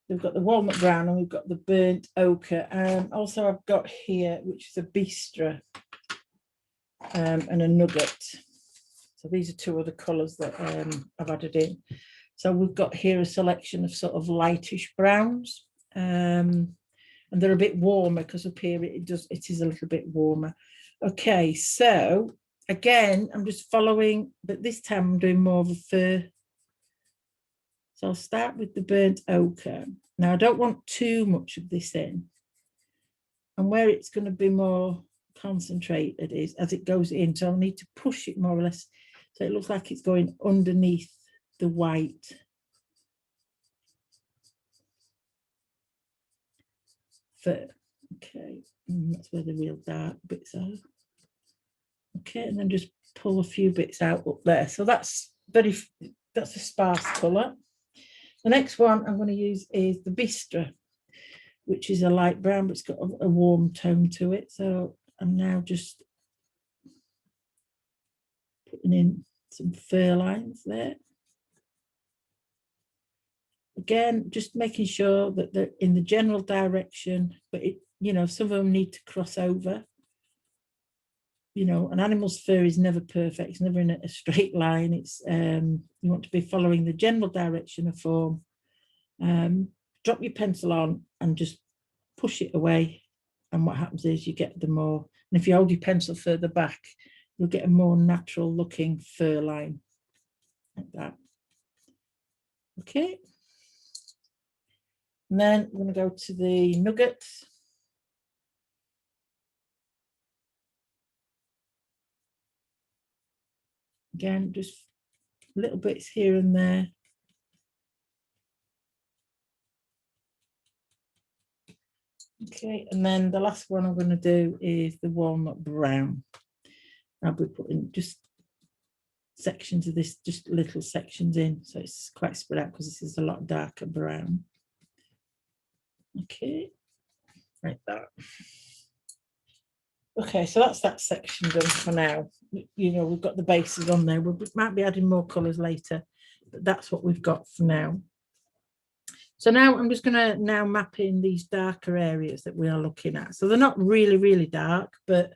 we've got the walnut brown and we've got the burnt ochre. Also I've got here, which is a bistre and a nugget. So these are two other colours that I've added in. So we've got here a selection of sort of lightish browns. And they're a bit warmer because up here it is a little bit warmer. Okay, so again, I'm just following, but this time I'm doing more of a fur. So I'll start with the burnt ochre. Now I don't want too much of this in. And where it's going to be more concentrated is as it goes in. So I'll need to push it more or less. So it looks like it's going underneath the white. Fur. Okay, and that's where the real dark bits are. Okay, and then just pull a few bits out up there. So that's a sparse colour. The next one I'm going to use is the bistre, which is a light brown, but it's got a warm tone to it. So I'm now just putting in some fur lines there. Again, just making sure that they're in the general direction, but some of them need to cross over. An animal's fur is never perfect. It's never in a straight line. It's you want to be following the general direction of form. Drop your pencil on and just push it away. And what happens is you get the more, and if you hold your pencil further back, you'll get a more natural looking fur line like that. Okay. And then I'm going to go to the nugget. Again, just little bits here and there. Okay, and then the last one I'm going to do is the walnut brown. I'll be putting just sections of this, just little sections in, so it's quite spread out because this is a lot darker brown. Okay, like that. Okay, so that's that section done for now. We've got the bases on there. We might be adding more colours later, but that's what we've got for now. So now I'm just going to now map in these darker areas that we are looking at. So they're not really, really dark, but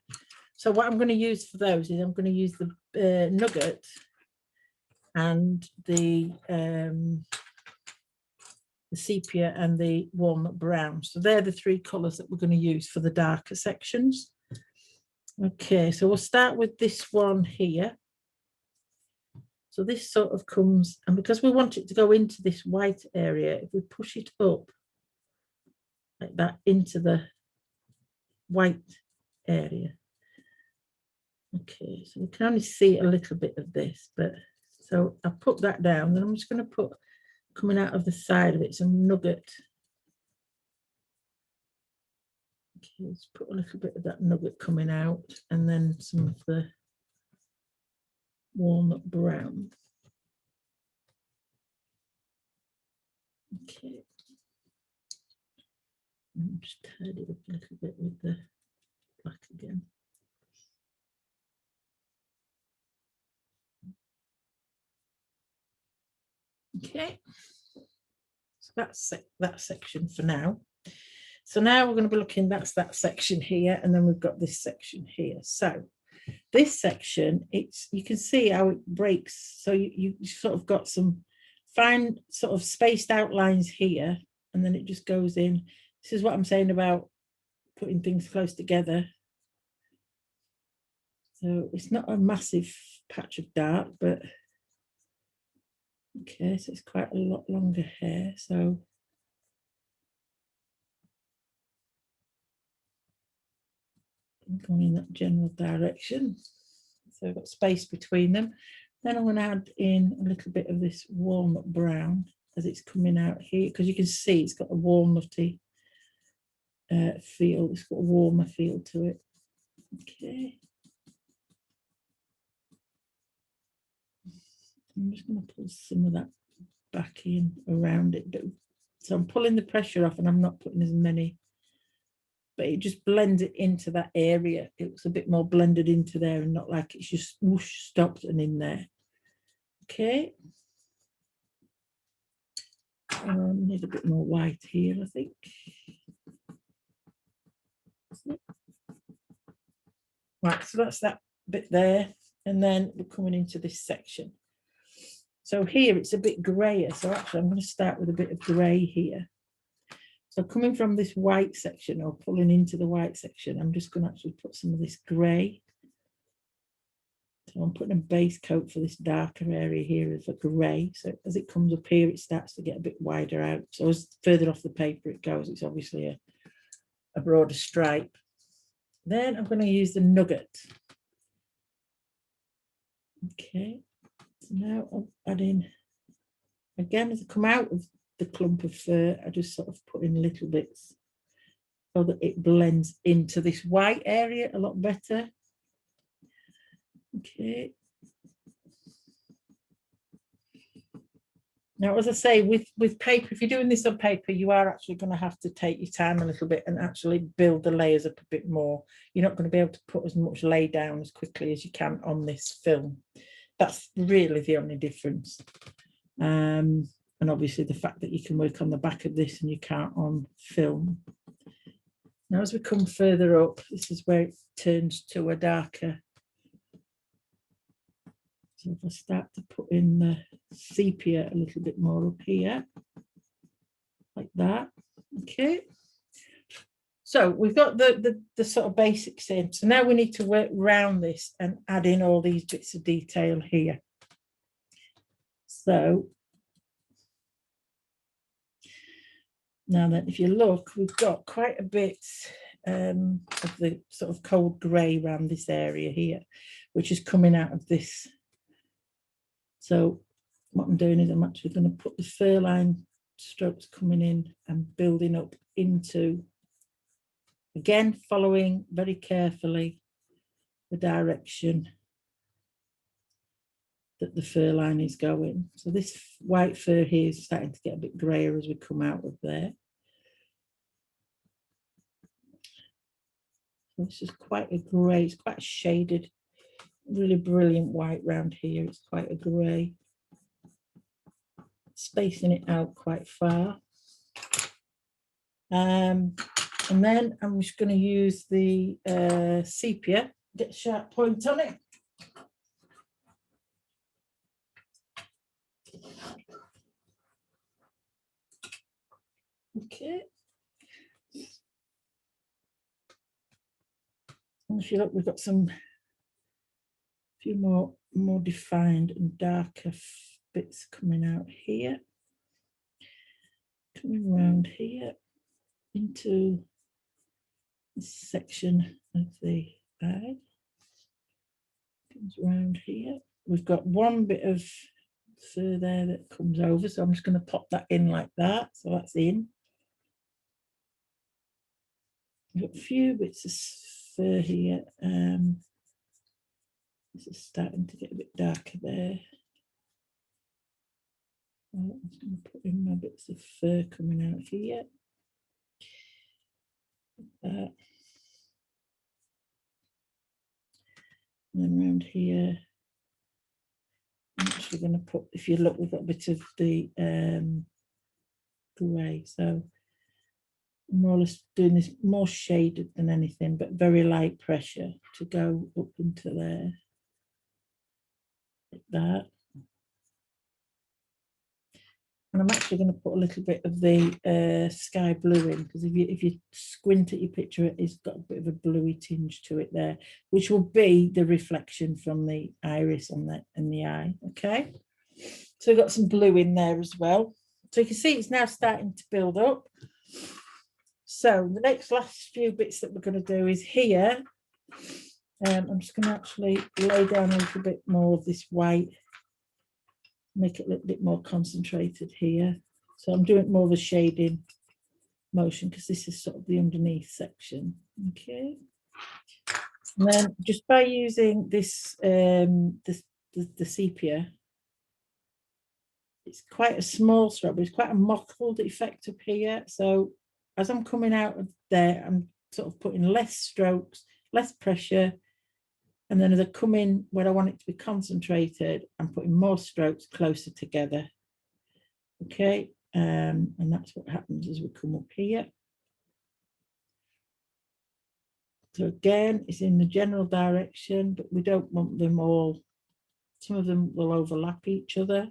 so what I'm going to use for those is I'm going to use the nugget and the sepia and the walnut brown. So they're the three colours that we're going to use for the darker sections. Okay, so we'll start with this one here. So this sort of comes, and because we want it to go into this white area, if we push it up like that into the white area. Okay, so we can only see a little bit of this, but so I'll put that down. Then I'm just going to put, coming out of the side of it, some nugget. Okay, let's put a little bit of that nugget coming out, and then some of the walnut brown. Okay. And just tidy it up a little bit with the black again. that's that section for now. So now we're going to be looking, that's that section here, and then we've got this section here. So this section, it's, you can see how it breaks. So you sort of got some fine sort of spaced outlines here, and then it just goes in. This is what I'm saying about putting things close together. So it's not a massive patch of dark, but okay, so it's quite a lot longer hair. So I'm going in that general direction. So I've got space between them. Then I'm going to add in a little bit of this walnut brown as it's coming out here, because you can see it's got a walnutty feel. It's got a warmer feel to it. Okay. I'm just going to pull some of that back in around it. So I'm pulling the pressure off and I'm not putting as many, but it just blends it into that area. It looks a bit more blended into there and not like it's just whoosh, stopped and in there. Okay. Need a bit more white here, I think. Right, so that's that bit there. And then we're coming into this section. So here it's a bit grayer. So actually I'm going to start with a bit of grey here. So coming from this white section or pulling into the white section, I'm just going to actually put some of this grey. So I'm putting a base coat for this darker area here of a grey. So as it comes up here, it starts to get a bit wider out. So as further off the paper it goes, it's obviously a broader stripe. Then I'm going to use the nugget. Okay, so now I'll add in, again, as I come out of the clump of fur, I just sort of put in little bits so that it blends into this white area a lot better. Okay. Now, as I say, with paper, if you're doing this on paper, you are actually going to have to take your time a little bit and actually build the layers up a bit more. You're not going to be able to put as much lay down as quickly as you can on this film. That's really the only difference. And obviously the fact that you can work on the back of this and you can't on film. Now, as we come further up, this is where it turns to a darker. So if I start to put in the sepia a little bit more up here, like that. Okay. So we've got the sort of basics in. So now we need to work around this and add in all these bits of detail here. So now then, if you look, we've got quite a bit of the sort of cold grey around this area here, which is coming out of this. So what I'm doing is I'm actually going to put the fur line strokes coming in and building up into, again, following very carefully the direction that the fur line is going. So this white fur here is starting to get a bit grayer as we come out of there. So this is quite a grey, it's quite a shaded, really brilliant white round here. It's quite a grey. Spacing it out quite far. And then I'm just going to use the sepia, get a sharp point on it. Okay. And if you look, we've got some few more defined and darker bits coming out here. Coming around here into this section of the eye. Comes around here. We've got one bit of fur there that comes over, so I'm just going to pop that in like that. So that's in. We've got a few bits of fur here. This is starting to get a bit darker there. I'm just going to put in my bits of fur coming out here. And then around here, I'm actually going to put, if you look, we've got a bit of the grey. So more or less doing this more shaded than anything, but very light pressure to go up into there, like that. And I'm actually going to put a little bit of the sky blue in, because if you squint at your picture, it's got a bit of a bluey tinge to it there, which will be the reflection from the iris on the in the eye. Okay, so we've got some blue in there as well. So you can see it's now starting to build up. So the last few bits that we're going to do is here. I'm just going to actually lay down a little bit more of this white, make it a little bit more concentrated here. So I'm doing more of a shading motion because this is sort of the underneath section. Okay. And then just by using this, the sepia, it's quite a small stroke, but it's quite a mottled effect up here. So as I'm coming out of there, I'm sort of putting less strokes, less pressure. And then as I come in where I want it to be concentrated, I'm putting more strokes closer together. Okay, and that's what happens as we come up here. So again, it's in the general direction, but we don't want them all. Some of them will overlap each other.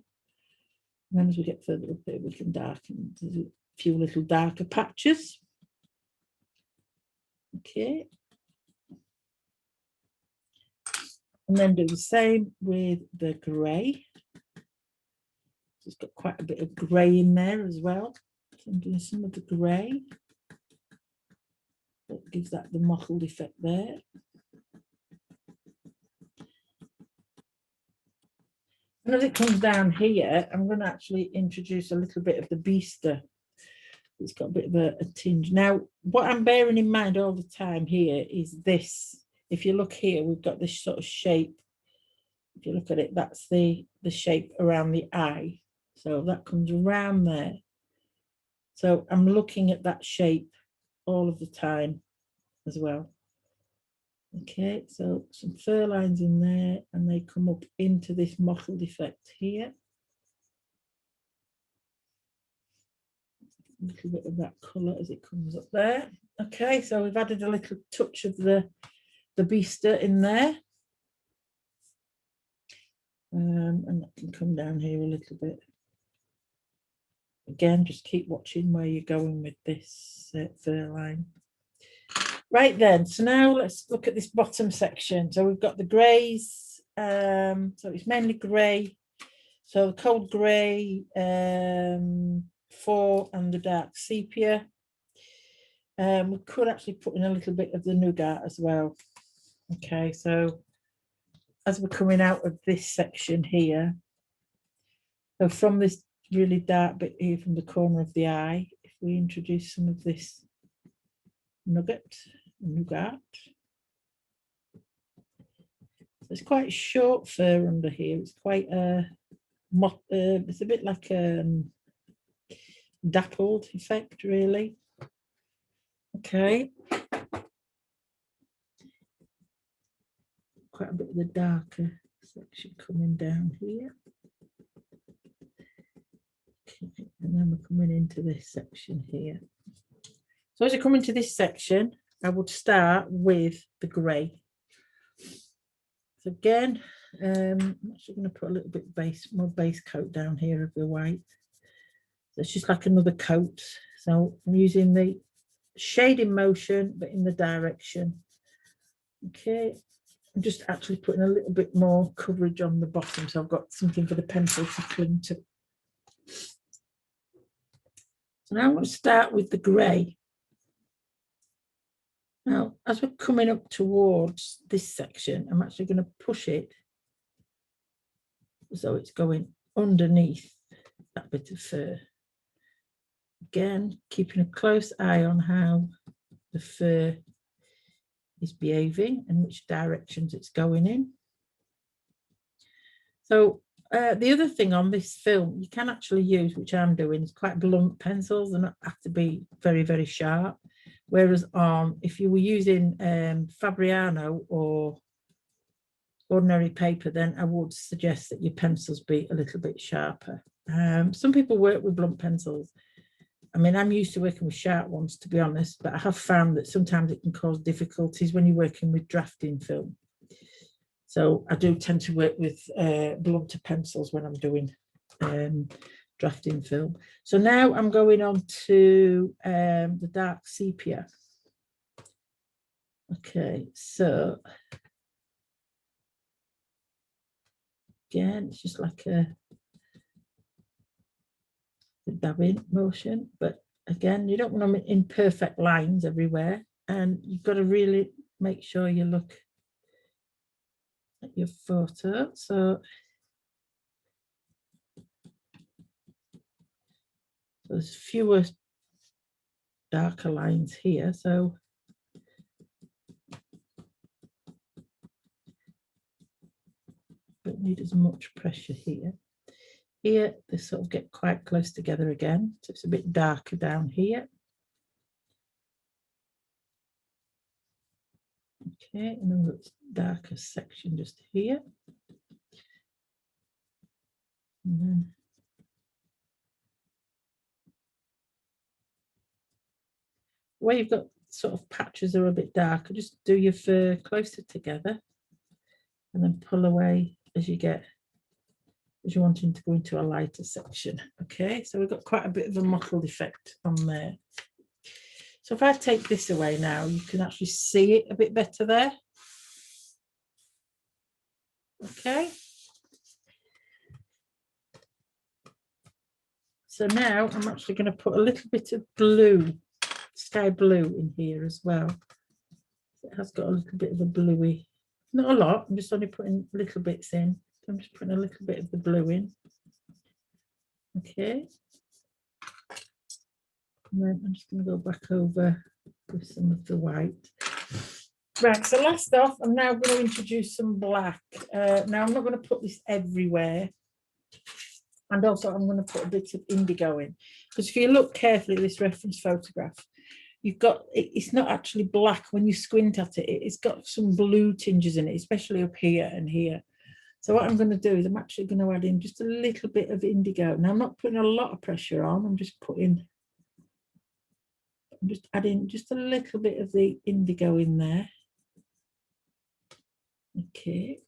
And then as we get further up here, we can darken. There's a few little darker patches. Okay. And then do the same with the grey. It's got quite a bit of grey in there as well. So I'm doing some of the grey. That gives that the mottled effect there. And as it comes down here, I'm going to actually introduce a little bit of the Bista. It's got a bit of a tinge. Now, what I'm bearing in mind all the time here is this. If you look here, we've got this sort of shape. If you look at it, that's the shape around the eye. So that comes around there. So I'm looking at that shape all of the time as well. Okay, so some fur lines in there, and they come up into this mottled effect here. A little bit of that colour as it comes up there. Okay, so we've added a little touch of the Bista in there. And that can come down here a little bit. Again, just keep watching where you're going with this fur line. Right then, so now let's look at this bottom section. So we've got the greys. So it's mainly grey. So the cold grey, 4 and the dark sepia. We could actually put in a little bit of the nougat as well. Okay, so as we're coming out of this section here, so from this really dark bit here from the corner of the eye, if we introduce some of this nougat. So it's quite short fur under here. It's quite it's a bit like a dappled effect, really. Okay. Quite a bit of the darker section coming down here. Okay, and then we're coming into this section here. So as you come into this section, I would start with the grey. So again, I'm actually going to put a little bit more base coat down here of the white. So it's just like another coat. So I'm using the shading motion, but in the direction. Okay, I'm just actually putting a little bit more coverage on the bottom, so I've got something for the pencil to cling to. So now I'm going to start with the grey. Now, as we're coming up towards this section, I'm actually going to push it so it's going underneath that bit of fur. Again, keeping a close eye on how the fur is behaving and which directions it's going in. So the other thing on this film, you can actually use, which I'm doing, is quite blunt pencils. They don't have to be very, very sharp. Whereas if you were using Fabriano or ordinary paper, then I would suggest that your pencils be a little bit sharper. Some people work with blunt pencils, I mean, I'm used to working with sharp ones, to be honest, but I have found that sometimes it can cause difficulties when you're working with drafting film. So I do tend to work with blunter pencils when I'm doing drafting film. So now I'm going on to the dark sepia. Okay, so again, it's just like a dabbing motion, but again, you don't want them in perfect lines everywhere, and you've got to really make sure you look at your photo. So there's fewer darker lines here, so don't need as much pressure here. Here, they sort of get quite close together again, so it's a bit darker down here. Okay, and then the darker section just here. And then where you've got sort of patches that are a bit darker, just do your fur closer together and then pull away as you get, as you're wanting to go into a lighter section. Okay, so we've got quite a bit of a mottled effect on there. So if I take this away now, you can actually see it a bit better there. Okay. So now I'm actually going to put a little bit of blue, sky blue in here as well. It has got a little bit of a bluey, not a lot, I'm just only putting little bits in. I'm just putting a little bit of the blue in. Okay. And then I'm just going to go back over with some of the white. Right, so last off, I'm now going to introduce some black. Now I'm not going to put this everywhere. And also I'm going to put a bit of indigo in. Because if you look carefully at this reference photograph, you've got, it's not actually black when you squint at it. It's got some blue tinges in it, especially up here and here. So what I'm going to do is I'm actually going to add in just a little bit of indigo. Now I'm not putting a lot of pressure on, I'm just adding just a little bit of the indigo in there. Okay,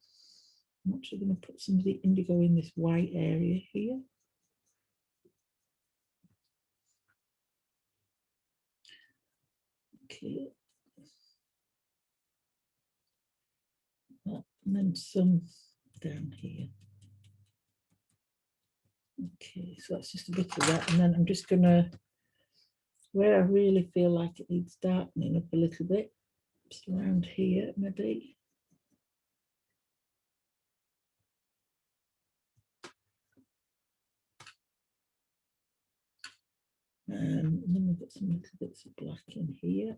I'm actually going to put some of the indigo in this white area here. Okay. And then some down here. Okay, so that's just a bit of that. And then I'm just going to, where I really feel like it needs darkening up a little bit, just around here maybe. And then we've got some little bits of black in here.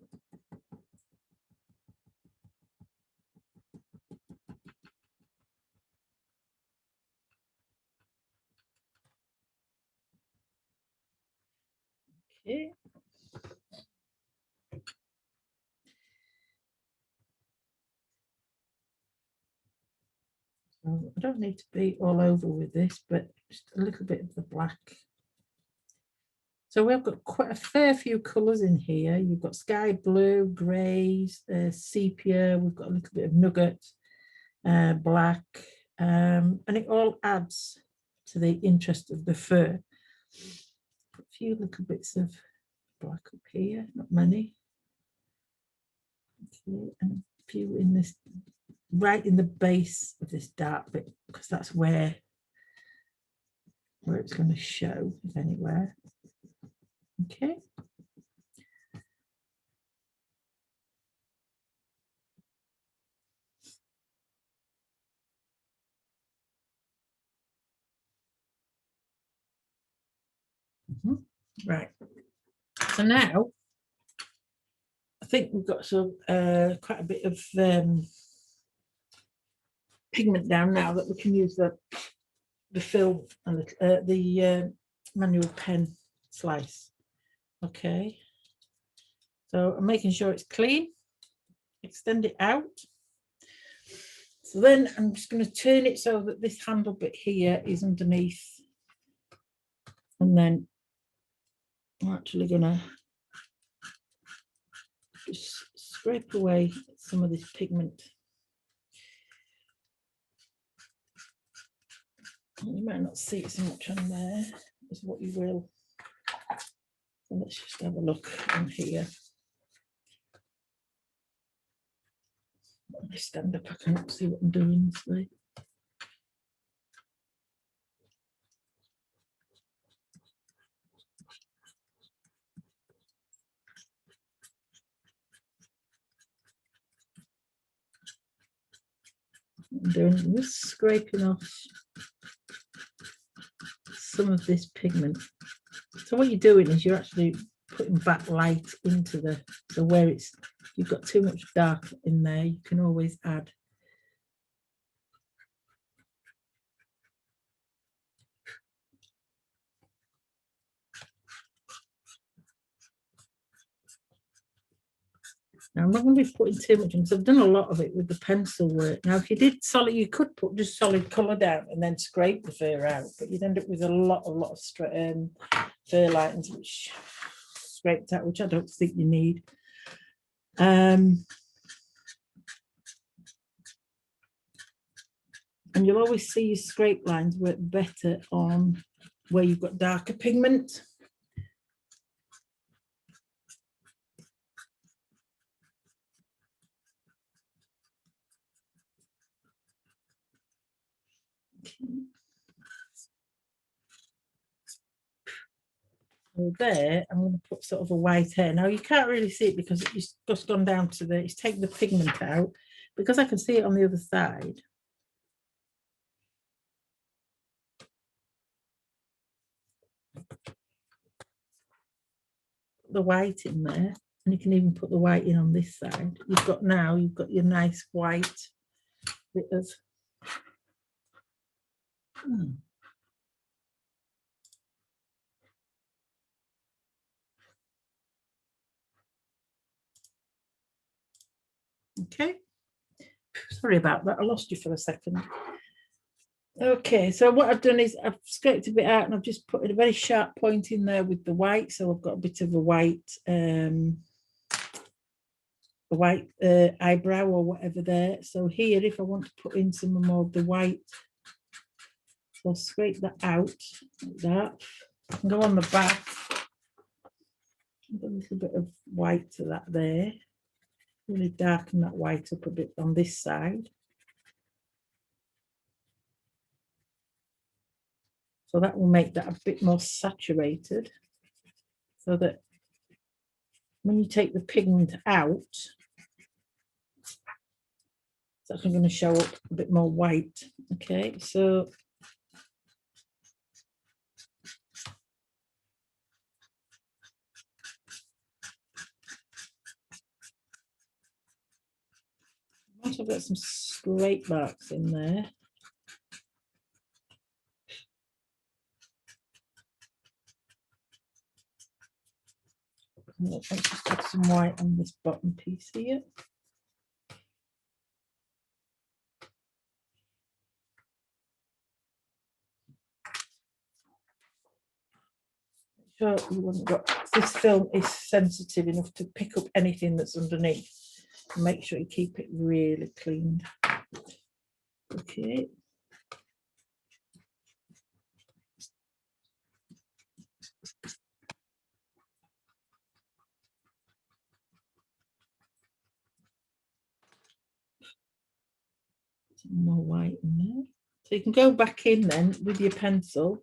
Okay. So I don't need to be all over with this, but just a little bit of the black. So we've got quite a fair few colours in here. You've got sky blue, greys, sepia, we've got a little bit of nugget, black, and it all adds to the interest of the fur. A few little bits of black up here, not many. Okay, and a few in this, right in the base of this dark bit, because that's where it's going to show, if anywhere. Okay. Right. So now I think we've got some quite a bit of pigment down now that we can use the film and the manual pen slice. Okay. So I'm making sure it's clean. Extend it out. So then I'm just going to turn it so that this handle bit here is underneath, and then I'm actually gonna just scrape away some of this pigment. You might not see it so much on there as what you will. So let's just have a look on here. Let me stand up, I can't see what I'm doing this way. I'm doing this, scraping off some of this pigment. So what you're doing is you're actually putting back light into the, so where it's, you've got too much dark in there, you can always add. Now I'm not going to be putting too much in because I've done a lot of it with the pencil work. Now if you did solid, you could put just solid colour down and then scrape the fur out, but you'd end up with a lot of fur lines which scraped out, which I don't think you need. And you'll always see your scrape lines work better on where you've got darker pigment. So there, I'm going to put sort of a white hair. Now you can't really see it because it's just gone down to the, it's taken the pigment out, because I can see it on the other side. Put the white in there, and you can even put the white in on this side. You've got your nice white bit of. Okay, sorry about that, I lost you for a second. Okay, so what I've done is I've scraped a bit out and I've just put a very sharp point in there with the white, so I've got a bit of a white eyebrow or whatever there. So here, if I want to put in some more of the white, so I'll scrape that out like that. I can go on the back, a little bit of white to that there, really darken that white up a bit on this side. So that will make that a bit more saturated, so that when you take the pigment out, it's actually going to show up a bit more white. Okay, so I've got some scrape marks in there. Let's just add some white on this bottom piece here. Sure you haven't got, this film is sensitive enough to pick up anything that's underneath. Make sure you keep it really clean. Okay. Some more white in there. So you can go back in then with your pencil.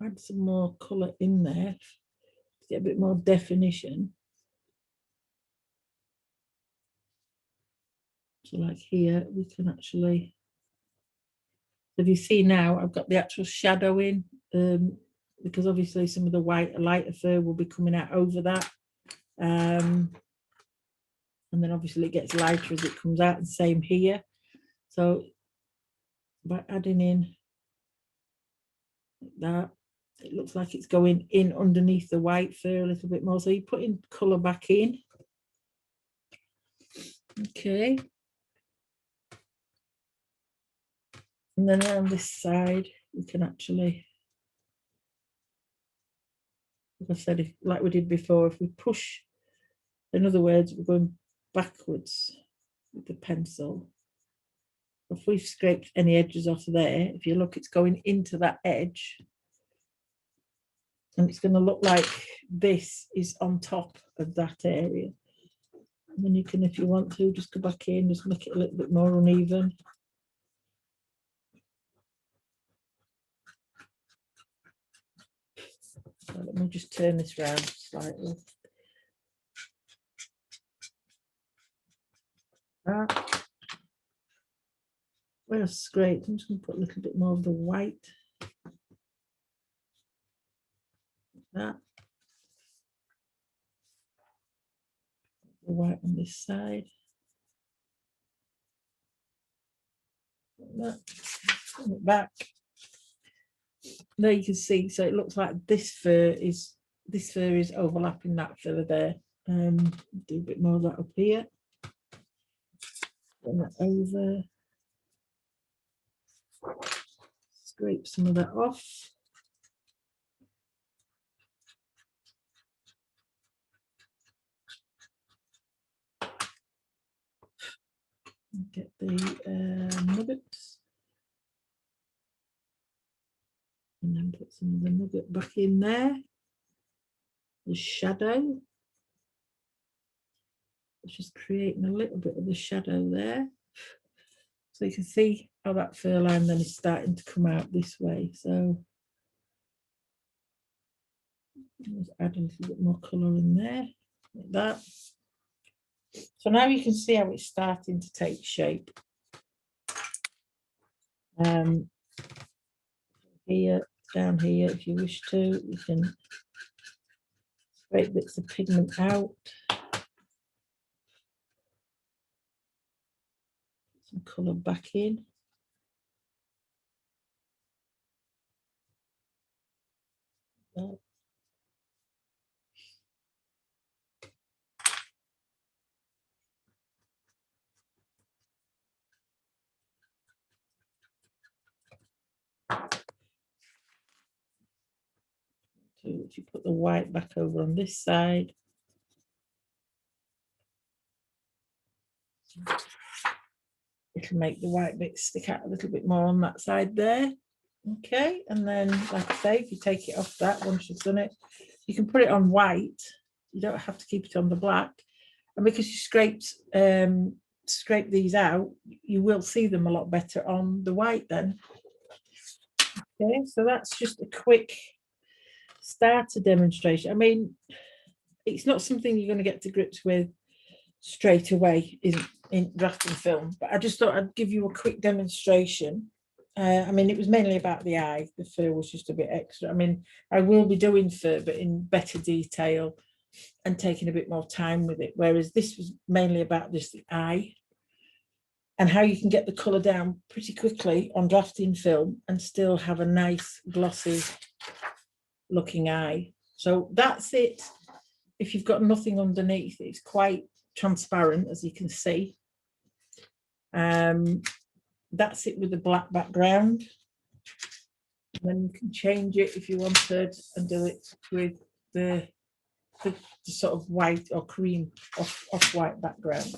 Add some more colour in there to get a bit more definition. So like here, we can actually, if you see now, I've got the actual shadow in, because obviously some of the lighter fur will be coming out over that. And then obviously it gets lighter as it comes out, and same here. So by adding in like that, it looks like it's going in underneath the white fur a little bit more. So you're putting colour back in. Okay. And then on this side, we can actually, like I said, like we did before, if we push, in other words, we're going backwards with the pencil. If we've scraped any edges off there, if you look, it's going into that edge. And it's going to look like this is on top of that area. And then you can, if you want to, just go back in, just make it a little bit more uneven. So let me just turn this round slightly. That. Where I've scraped, I'm just going to put a little bit more of the white. That. The white on this side. That. Turn it back. There you can see, so it looks like this fur is overlapping that fur there. Do a bit more of that up here. Turn that over. Scrape some of that off. Get the nuggets. And then put some of the nugget back in there. The shadow. It's just creating a little bit of the shadow there. So you can see how that fur line then is starting to come out this way. So just add a little bit more colour in there, like that. So now you can see how it's starting to take shape. Here, down here, if you wish to, you can scrape bits of pigment out. Some colour back in. If you put the white back over on this side, it'll make the white bits stick out a little bit more on that side there. Okay, and then like I say, if you take it off that, once you've done it, you can put it on white. You don't have to keep it on the black. And because you scrape these out, you will see them a lot better on the white then. Okay, so that's just a quick starter demonstration. I mean, it's not something you're going to get to grips with straight away in drafting film, but I just thought I'd give you a quick demonstration. I mean, it was mainly about the eye. The fur was just a bit extra. I mean, I will be doing fur, but in better detail and taking a bit more time with it, whereas this was mainly about just the eye and how you can get the colour down pretty quickly on drafting film and still have a nice glossy looking eye. So that's it. If you've got nothing underneath, it's quite transparent, as you can see. That's it with the black background. And then you can change it if you wanted and do it with the sort of white or cream off-white background.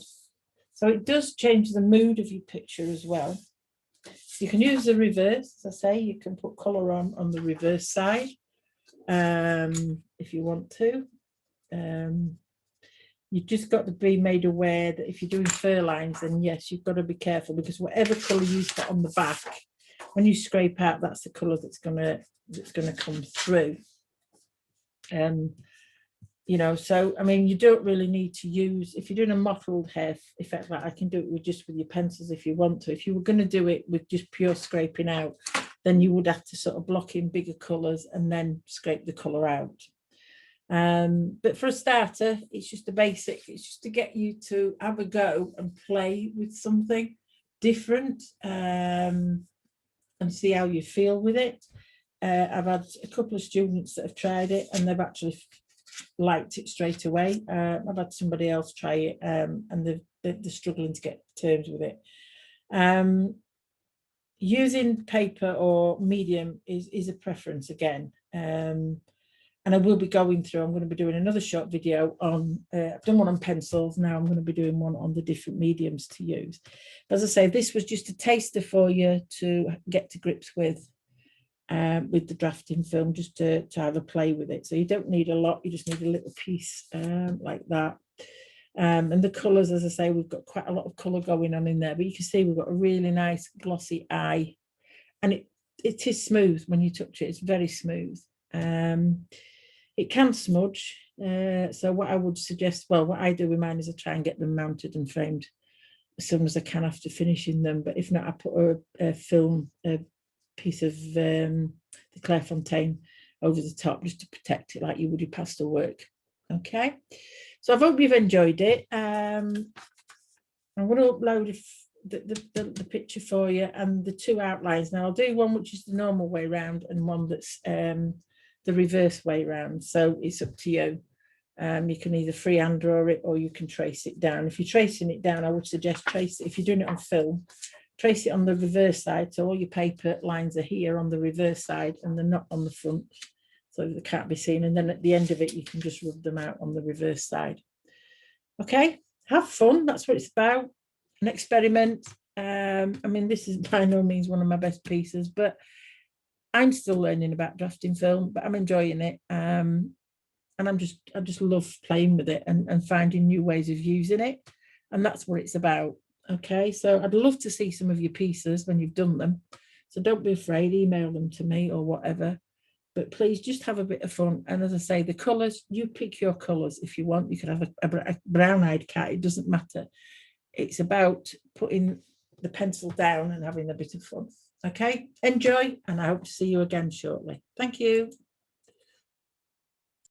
So it does change the mood of your picture as well. You can use the reverse, as I say, you can put colour on the reverse side if you want to. You've just got to be made aware that if you're doing fur lines, then yes, you've got to be careful, because whatever colour you put on the back, when you scrape out, that's the colour that's gonna come through. You know, so I mean, you don't really need to use, if you're doing a mottled hair effect, like I can do it with just with your pencils if you want to. If you were going to do it with just pure scraping out, then you would have to sort of block in bigger colours and then scrape the colour out. But for a starter, it's just a basic. It's just to get you to have a go and play with something different and see how you feel with it. I've had a couple of students that have tried it and they've actually liked it straight away. I've had somebody else try it and they're struggling to get to terms with it. using paper or medium is a preference again. And I will be going through, I'm going to be doing another short video on, I've done one on pencils, now I'm going to be doing one on the different mediums to use. But as I say, this was just a taster for you to get to grips with the drafting film, just to have a play with it. So you don't need a lot, you just need a little piece like that. And the colours, as I say, we've got quite a lot of colour going on in there, but you can see we've got a really nice glossy eye, and it is smooth when you touch it, it's very smooth. It can smudge, so what I would suggest, well, what I do with mine is I try and get them mounted and framed as soon as I can after finishing them, but if not, I put a film, a piece of the Clairefontaine over the top just to protect it like you would your pastel work. Okay, so I hope you've enjoyed it. I'm going to upload the picture for you and the two outlines. Now I'll do one which is the normal way round and one that's the reverse way round, so it's up to you. You can either freehand draw it or you can trace it down. If you're tracing it down, I would suggest trace it, if you're doing it on film, trace it on the reverse side, so all your paper lines are here on the reverse side and they're not on the front, so they can't be seen, and then at the end of it you can just rub them out on the reverse side. Okay, have fun, that's what it's about, an experiment. I mean, this is by no means one of my best pieces, but I'm still learning about drafting film, but I'm enjoying it. And I just love playing with it and finding new ways of using it. And that's what it's about. Okay, so I'd love to see some of your pieces when you've done them. So don't be afraid, email them to me or whatever. But please just have a bit of fun. And as I say, the colours, you pick your colours if you want. You could have a brown-eyed cat, it doesn't matter. It's about putting the pencil down and having a bit of fun. Okay, enjoy, and I hope to see you again shortly. Thank you.